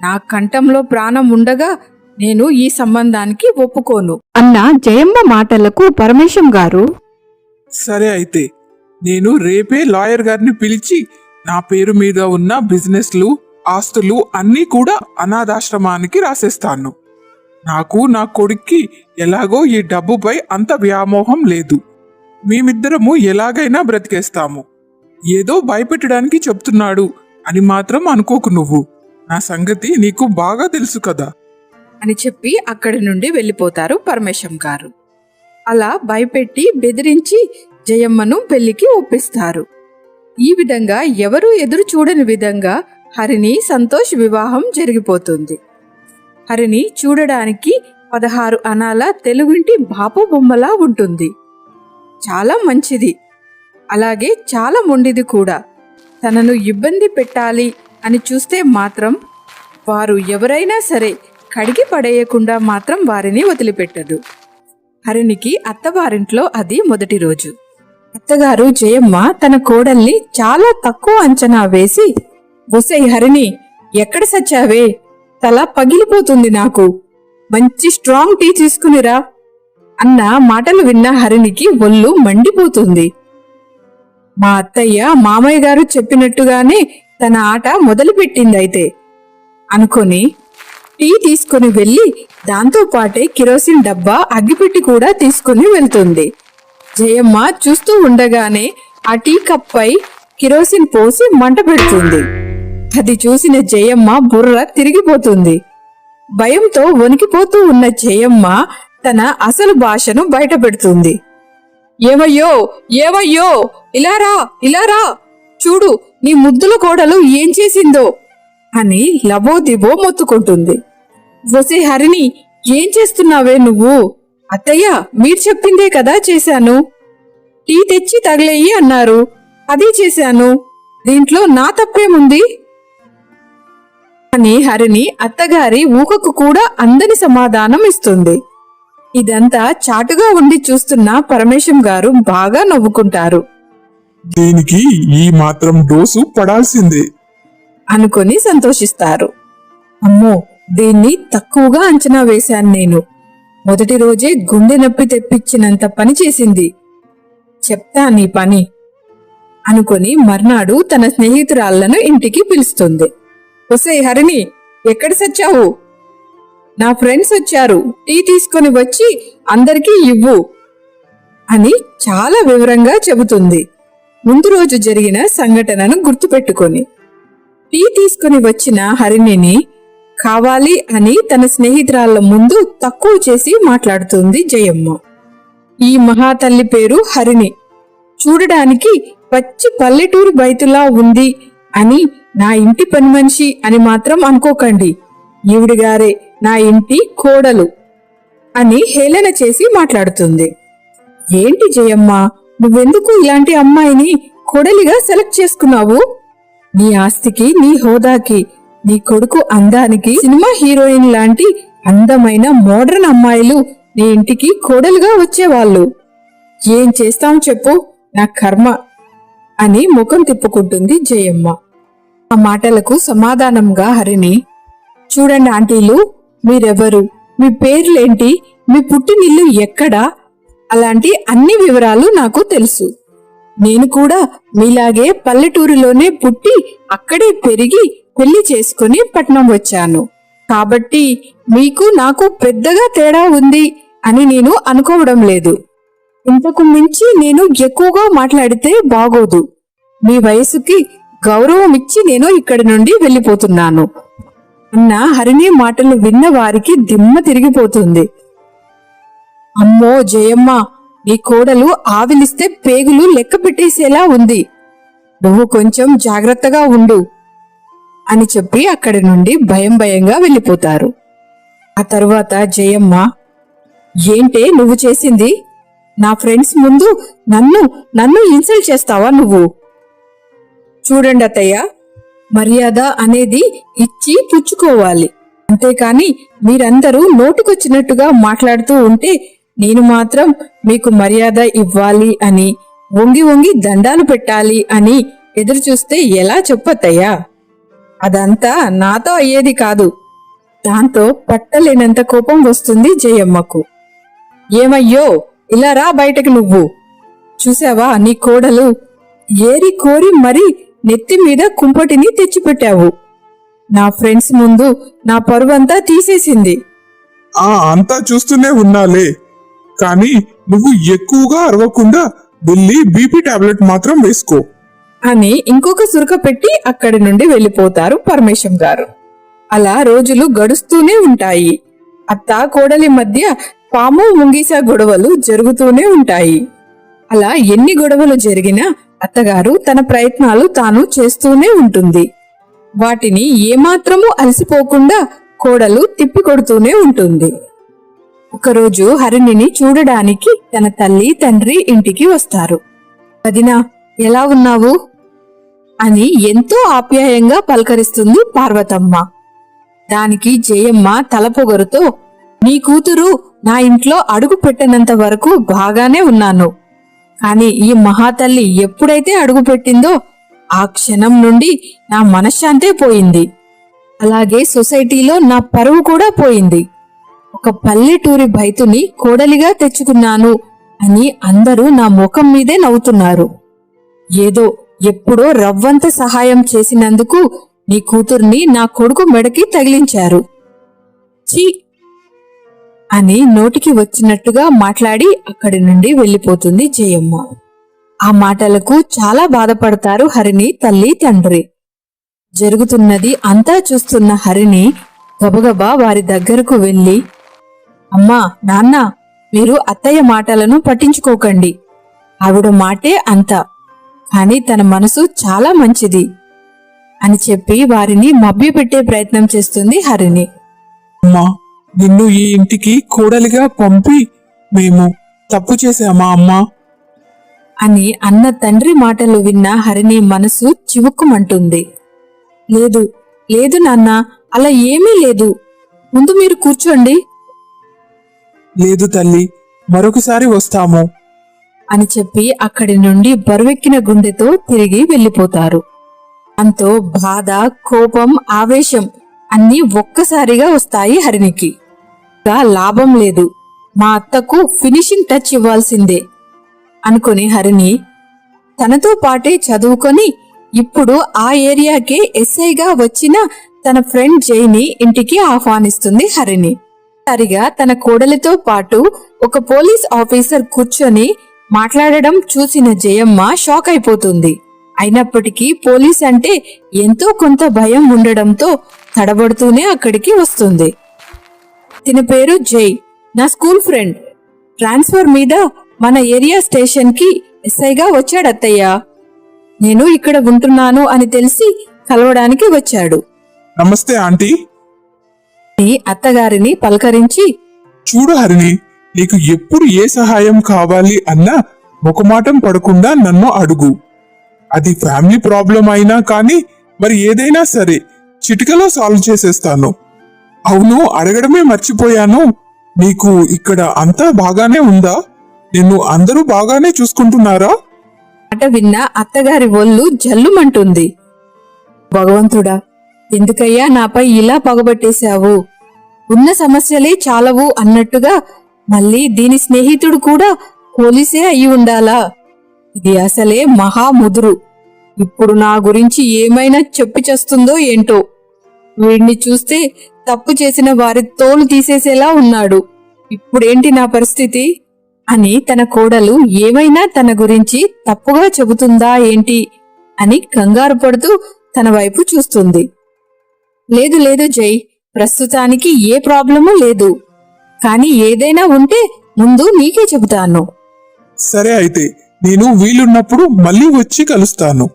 నా కంఠంలో ప్రాణం ఉండగా నేను ఈ సంబంధానికి ఒప్పుకోను అన్న జయమ్మ మాటలకు పరమేశం గారు, సరే అయితే నేను రేపే లాయర్ గారిని పిలిచి నా పేరు మీద ఉన్న బిజినెస్లు, ఆస్తులు అన్నీ కూడా అనాథాశ్రమానికి రాసేస్తాను. నాకు నా కొడుక్కి ఎలాగో ఈ డబ్బుపై అంత వ్యామోహం లేదు. మేమిద్దరము ఎలాగైనా బ్రతికేస్తాము. ఏదో భయపెట్టడానికి చెప్తున్నాడు అని మాత్రం అనుకోకు నువ్వు. నా సంగతి నీకు బాగా తెలుసు కదా అని చెప్పి అక్కడి నుండి వెళ్ళిపోతారు పరమేశం గారు. అలా భయపెట్టి బెదిరించి జయమ్మను పెళ్లికి ఒప్పిస్తారు. ఈ విధంగా ఎవరూ ఎదురు చూడని విధంగా హరిణి సంతోష్ వివాహం జరిగిపోతుంది. హరిణి చూడడానికి 16 అనాల తెలుగింటి బాపు బొమ్మలా ఉంటుంది. చాలా మంచిది, అలాగే చాలా మొండిది కూడా. తనను ఇబ్బంది పెట్టాలి అని చూస్తే మాత్రం వారు ఎవరైనా సరే కడిగి పడేయకుండా మాత్రం వారిని వదిలిపెట్టదు. హరిణికి అత్తవారింట్లో అది మొదటి రోజు. అత్తగారు జయమ్మ తన కోడల్ని చాలా తక్కువ అంచనా వేసి, "ఒసై హరిణి, ఎక్కడ సచ్చావే? తల పగిలిపోతుంది నాకు. మంచి స్ట్రాంగ్ టీ తీసుకునిరా" అన్న మాటలు విన్న హరిణికి ఒళ్ళు మండిపోతుంది. మా అత్తయ్య మామయ్య గారు చెప్పినట్టుగానే తన ఆట మొదలుపెట్టిందైతే అనుకొని టీ తీసుకుని వెళ్లి దాంతో పాటే కిరోసిన్ డబ్బా, అగ్గిపెట్టి కూడా తీసుకుని వెళ్తుంది. జయమ్మ చూస్తూ ఉండగానే ఆ టీ కప్పై కిరోసిన్ పోసి మంట పెడుతుంది. అది చూసిన జయమ్మ బుర్ర తిరిగిపోతుంది. భయంతో వణికిపోతూ ఉన్న జయమ్మ తన అసలు భాషను బయట పెడుతుంది. "ఏవయ్యో ఏవయ్యో, ఇలారా ఇలారా, చూడు నీ ముద్దుల కోడలు ఏం చేసిందో" అని లబోదిబో మొత్తుకుంటుంది. "ఒసే హరిణి, ఏం చేస్తున్నావే నువ్వు? అత్తయ్య మీరు చెప్పిందే కదా చేశాను. టీ తెచ్చి తగిలేయి అన్నారు, అది చేశాను. దీంట్లో నా తప్పేముంది?" అని హరిణి అత్తగారి ఊకకు కూడా అందని సమాధానం ఇస్తుంది. ఇదంతా చాటుగా ఉండి చూస్తున్న పరమేశం గారు బాగా నవ్వుకుంటారు. దీనికి ఈ మాత్రం డోసు పడాల్సిందే అనుకొని సంతోషిస్తారు. అమ్మో, దీన్ని తక్కువగా అంచనా వేశాను నేను. మొదటి రోజే గుండె నొప్పి తెప్పించినంత పని చేసింది. చెప్తా నీ పని అనుకొని మర్నాడు తన స్నేహితురాళ్లను ఇంటికి పిలుస్తుంది. "ఒసే హరిణి, ఎక్కడ సచ్చావు? నా ఫ్రెండ్స్ వచ్చారు, టీ తీసుకొని వచ్చి అందరికీ ఇవ్వు" అని చాలా వివరంగా చెబుతుంది. ముందు రోజు జరిగిన సంఘటనను గుర్తుపెట్టుకొని టీ తీసుకుని వచ్చిన హరిణిని కావాలి అని తన స్నేహితురాళ్ల ముందు తక్కువ చేసి మాట్లాడుతుంది జయమ్మ. "ఈ మహాతల్లి పేరు హరిణి. చూడడానికి పచ్చి పల్లెటూరు బయతులా ఉంది అని నా ఇంటి పని మనిషి అని మాత్రం అనుకోకండి. ఈవిడిగారే నా ఇంటి కోడలు" అని హేళన చేసి మాట్లాడుతుంది. "ఏంటి జయమ్మ, నువ్వెందుకు ఇలాంటి అమ్మాయిని కోడలిగా సెలెక్ట్ చేసుకున్నావు? నీ ఆస్తికి, నీ హోదాకి, నీ కొడుకు అందానికి సినిమా హీరోయిన్ లాంటి అందమైన మోడర్న్ అమ్మాయిలు నీ ఇంటికి కోడలుగా వచ్చేవాళ్ళు. ఏం చేస్తాం చెప్పు, నా కర్మ" అని ముఖం తిప్పుకుంటుంది జయమ్మ. ఆ మాటలకు సమాధానంగా హరిణి, "చూడండి ఆంటీలు, మీరెవరు, మీ పేర్లేంటి, మీ పుట్టినిల్లు ఎక్కడా, అలాంటి అన్ని వివరాలు నాకు తెలుసు. నేను కూడా మీలాగే పల్లెటూరులోనే పుట్టి అక్కడే పెరిగి పెళ్లి చేసుకుని పట్నం వచ్చాను. కాబట్టి మీకు నాకు పెద్దగా తేడా ఉంది అని నేను అనుకోవడం లేదు. ఇంతకు మించి నేను ఎక్కువగా మాట్లాడితే బాగోదు. మీ వయసుకి గౌరవం ఇచ్చి నేను ఇక్కడి నుండి వెళ్ళిపోతున్నాను" అన్న హరిణి మాటలు విన్న వారికి దిమ్మ తిరిగిపోతుంది. అమ్మో జయమ్మ, నీ కోడలు ఆవిలిస్తే పేగులు లెక్క పెట్టేసేలా ఉంది. నువ్వు కొంచెం జాగ్రత్తగా ఉండు అని చెప్పి అక్కడి నుండి భయంగా వెళ్ళిపోతారు. ఆ తరువాత జయమ్మ, ఏంటే నువ్వు చేసింది? నా ఫ్రెండ్స్ ముందు నన్ను ఇన్సల్ట్ చేస్తావా నువ్వు? చూడండి అత్తయ్య, మర్యాద అనేది ఇచ్చి పుచ్చుకోవాలి, అంతేకాని మీరందరూ నోటికొచ్చినట్టుగా మాట్లాడుతూ ఉంటే నేను మాత్రం మీకు మర్యాద ఇవ్వాలి అని, వంగి దండాలు పెట్టాలి అని ఎదురు చూస్తే ఎలా చెప్పత్తయ్యా? అదంతా నాతో అయ్యేది కాదు. దాంతో పట్టలేనంత కోపం వస్తుంది జయమ్మకు. ఏమయ్యో, ఇలా రా బయటకు నువ్వు. చూసావా, నీ కోడలు ఏరి కోరి మరీ నెత్తి మీద కుంపటిని తెచ్చిపెట్టావు. నా ఫ్రెండ్స్ ముందు నా పరువంతా తీసేసింది. అంతా చూస్తూనే ఉన్నాలే, కానీ నువ్వు ఎక్కువగా అరవకుండా వెళ్ళి బీపీ టాబ్లెట్ మాత్రం వేసుకో అని ఇంకొక సురక పెట్టి అక్కడి నుండి వెళ్ళిపోతారు పరమేశం గారు. అలా రోజులు గడుస్తూనే ఉంటాయి. అత్త కోడలి మధ్య పాము ముంగీసా గొడవలు జరుగుతూనే ఉంటాయి. అలా ఎన్ని గొడవలు జరిగినా అత్తగారు తన ప్రయత్నాలు తాను చేస్తూనే ఉంటుంది. వాటిని ఏమాత్రమూ అలసిపోకుండా కోడలు తిప్పికొడుతూనే ఉంటుంది. ఒకరోజు హరిణిని చూడడానికి తన తల్లి తండ్రి ఇంటికి వస్తారు. వదినా, ఎలా ఉన్నావు అని ఎంతో ఆప్యాయంగా పలకరిస్తుంది పార్వతమ్మ. దానికి జయమ్మ తలపొగరుతో, నీ కూతురు నా ఇంట్లో అడుగు పెట్టనంత వరకు బాగానే ఉన్నాను, కాని ఈ మహాతల్లి ఎప్పుడైతే అడుగు పెట్టిందో ఆ క్షణం నుండి నా మనశ్శాంతే పోయింది. అలాగే సొసైటీలో నా పరువు కూడా పోయింది. ఒక పల్లెటూరి బైతుని కోడలిగా తెచ్చుకున్నాను అని అందరూ నా ముఖం మీదే నవ్వుతున్నారు. ఏదో ఎప్పుడో రవ్వంత సహాయం చేసినందుకు నీ కూతుర్ని నా కొడుకు మెడకి తగిలించారు. ఛీ అని నోటికి వచ్చినట్టుగా మాట్లాడి అక్కడి నుండి వెళ్ళిపోతుంది జయమ్మ. ఆ మాటలకు చాలా బాధపడతారు హరిణి తల్లి తండ్రి. జరుగుతున్నది అంతా చూస్తున్న హరిణి గబగబా వారి దగ్గరకు వెళ్లి, అమ్మా, నాన్న, మీరు అత్తయ్య మాటలను పట్టించుకోకండి. ఆవిడ మాటే అంతా, కాని తన మనసు చాలా మంచిది అని చెప్పి వారిని మభ్యపెట్టే ప్రయత్నం చేస్తుంది హరిణి. అమ్మా, నిన్ను ఈ ఇంటికి కోడలిగా పంపి మేము తప్పు చేశామా అమ్మా అని అన్న తండ్రి మాటలు విన్న హరిణి మనసు చివుక్కుమంటుంది. లేదు లేదు నాన్న, అలా ఏమీ లేదు. ముందు మీరు కూర్చోండి. లేదు తల్లి, మరొకసారి వస్తాము అని చెప్పి అక్కడి నుండి బరువెక్కిన గుండెతో తిరిగి వెళ్ళిపోతారు. అంతో బాధ, కోపం, ఆవేశం అన్నీ ఒక్కసారిగా వస్తాయి హరిణికి. లాభం లేదు, మా అత్తకు ఫినిషింగ్ టచ్ ఇవ్వాల్సిందే అనుకుని హరిణి తనతో పాటే చదువుకొని ఇప్పుడు ఆ ఏరియాకే ఎస్ఐగా వచ్చిన తన ఫ్రెండ్ జైని ఇంటికి ఆహ్వానిస్తుంది హరిణి. సరిగా తన కోడలితో పాటు ఒక పోలీస్ ఆఫీసర్ కూర్చొని మాట్లాడడం చూసిన జయమ్మ షాక్ అయిపోతుంది. అయినప్పటికీ పోలీస్ అంటే ఎంతో కొంత భయం ఉండడంతో తడబడుతూనే అక్కడికి వస్తుంది. తిన పేరు జై, నా స్కూల్ ఫ్రెండ్. ట్రాన్స్ఫర్ మీద మన ఏరియా స్టేషన్ కి ఎస్ఐగా వచ్చాడత్తయ్యా. నేను ఇక్కడ ఉంటున్నాను అని తెలిసి కలవడానికి వచ్చాడు. నమస్తే ఆంటీ. అత్తగారిని పలకరించి, చూడు హరిణి, నీకు ఎప్పుడు ఏ సహాయం కావాలి అన్నా మొకమాటం పడకుండా నన్ను అడుగు. అది ఫ్యామిలీ ప్రాబ్లం అయినా కానీ మరి ఏదైనా సరే చిటికలో సాల్వ్ చేసేస్తాను. అవును, అడగడమే మర్చిపోయాను, నీకు ఇక్కడ అంతా బాగానే ఉందా? నిన్ను అందరూ బాగానే చూసుకుంటున్నారా? మాట విన్న అత్తగారి ఒళ్ళు జల్లుమంటుంది. భగవంతుడా, ఎందుకయ్యా నాపై ఇలా పగబట్టేశావు? ఉన్న సమస్యలే చాలవు అన్నట్టుగా మళ్ళీ దీని స్నేహితుడు కూడా పోలీసే అయి ఉండాలా? ఇది అసలే మహాముదురు. ఇప్పుడు నా గురించి ఏమైనా చెప్పి చేస్తుందో ఏంటో. వీడిని చూస్తే తప్పు చేసిన వారి తోలు తీసేసేలా ఉన్నాడు. ఇప్పుడేంటి నా పరిస్థితి అని తన కోడలు ఏమైనా తన గురించి తప్పుగా చెబుతుందా ఏంటి అని కంగారు పడుతూ తన వైపు చూస్తుంది. లేదు లేదు జై, ప్రస్తుతానికి ఏ ప్రాబ్లము లేదు. కాని ఏదైనా ఉంటే ముందు నీకే చెబుతాను. సరే అయితే నేను వీలున్నప్పుడు మళ్ళీ వచ్చి కలుస్తాను.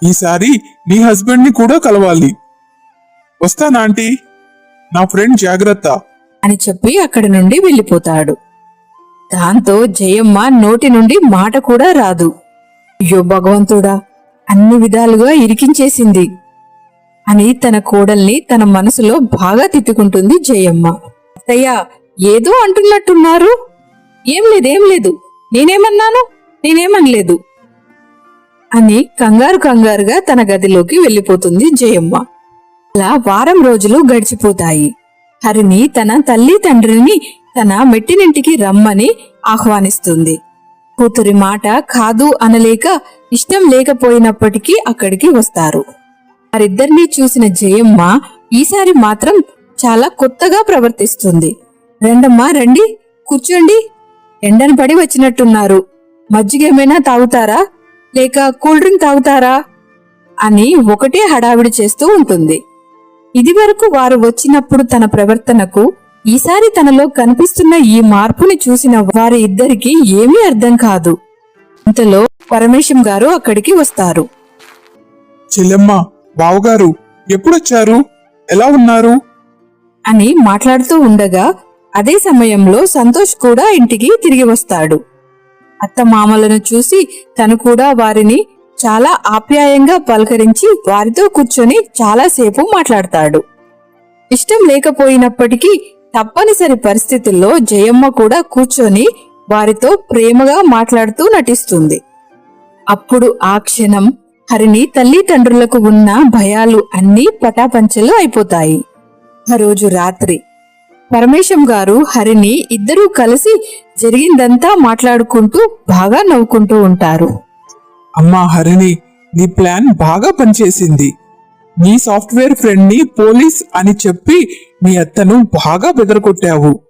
ఈసారి నీ హస్బెండ్ ని కూడా కలవాలి. వస్తానా ఆంటీ? నా ఫ్రెండ్ జాగ్రత్త. అని చెప్పి అక్కడి నుండి వెళ్ళిపోతాడు. దాంతో జయమ్మ నోటి నుండి మాట కూడా రాదు. అయ్యో భగవంతుడా, అన్ని విధాలుగా ఇరికించేసింది అని తన కోడల్ని తన మనసులో బాగా తిట్టుకుంటుంది జయమ్మ. అత్తయ్య, ఏదో అంటున్నట్టున్నారు. ఏం లేదు, నేనేమనలేదు అని కంగారుగా తన గదిలోకి వెళ్ళిపోతుంది జయమ్మ. అలా వారం రోజులు గడిచిపోతాయి. హరిణి తన తల్లి తండ్రిని తన మెట్టినింటికి రమ్మని ఆహ్వానిస్తుంది. కూతురి మాట కాదు అనలేక ఇష్టం లేకపోయినప్పటికీ అక్కడికి వస్తారు. వారిద్దరినీ చూసిన జయమ్మ ఈసారి మాత్రం చాలా కొత్తగా ప్రవర్తిస్తుంది. రండమ్మా, రండి, కూర్చోండి. ఎండను పడి వచ్చినట్టున్నారు. మజ్జిగేమైనా తాగుతారా, లేక కూల్ డ్రింక్ తాగుతారా అని ఒకటే హడావిడి చేస్తూ ఉంటుంది. ఇదివరకు వారు వచ్చినప్పుడు తన ప్రవర్తనకు, ఈసారి తనలో కనిపిస్తున్న ఈ మార్పుని చూసిన వారి ఇద్దరికి ఏమీ అర్థం కాదు. ఇంతలో పరమేశం గారు అక్కడికి వస్తారు. చెల్లెమ్మ, బావగారు ఎప్పుడొచ్చారు? ఎలా ఉన్నారు? అని మాట్లాడుతూ ఉండగా అదే సమయంలో సంతోష్ కూడా ఇంటికి తిరిగి వస్తాడు. అత్తమామలను చూసి తను కూడా వారిని చాలా ఆప్యాయంగా పలకరించి వారితో కూర్చొని చాలాసేపు మాట్లాడతాడు. ఇష్టం లేకపోయినప్పటికీ తప్పనిసరి పరిస్థితుల్లో జయమ్మ కూడా కూర్చొని వారితో ప్రేమగా మాట్లాడుతూ నటిస్తుంది. అప్పుడు ఆ క్షణం హరిణి తల్లిదండ్రులకు ఉన్న భయాలు అన్నీ పటాపంచలు అయిపోతాయి. ఆ రోజు రాత్రి పరమేశం గారు, హరిణి ఇద్దరూ కలిసి జరిగిందంతా మాట్లాడుకుంటూ బాగా నవ్వుకుంటూ ఉంటారు. అమ్మా హరిణి, నీ ప్లాన్ బాగా పనిచేసింది. నీ సాఫ్ట్వేర్ ఫ్రెండ్ ని పోలీస్ అని చెప్పి మీ అత్తను బాగా బెదరగొట్టావు.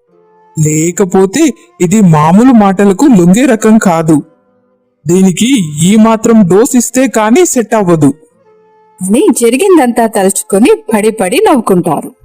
లేకపోతే ఇది మామూలు మాటలకు లొంగే రకం కాదు. దీనికి ఈ మాత్రం డోస్ ఇస్తే కానీ సెట్ అవ్వదు అని జరిగిందంతా తలుచుకొని పడి నవ్వుకుంటారు.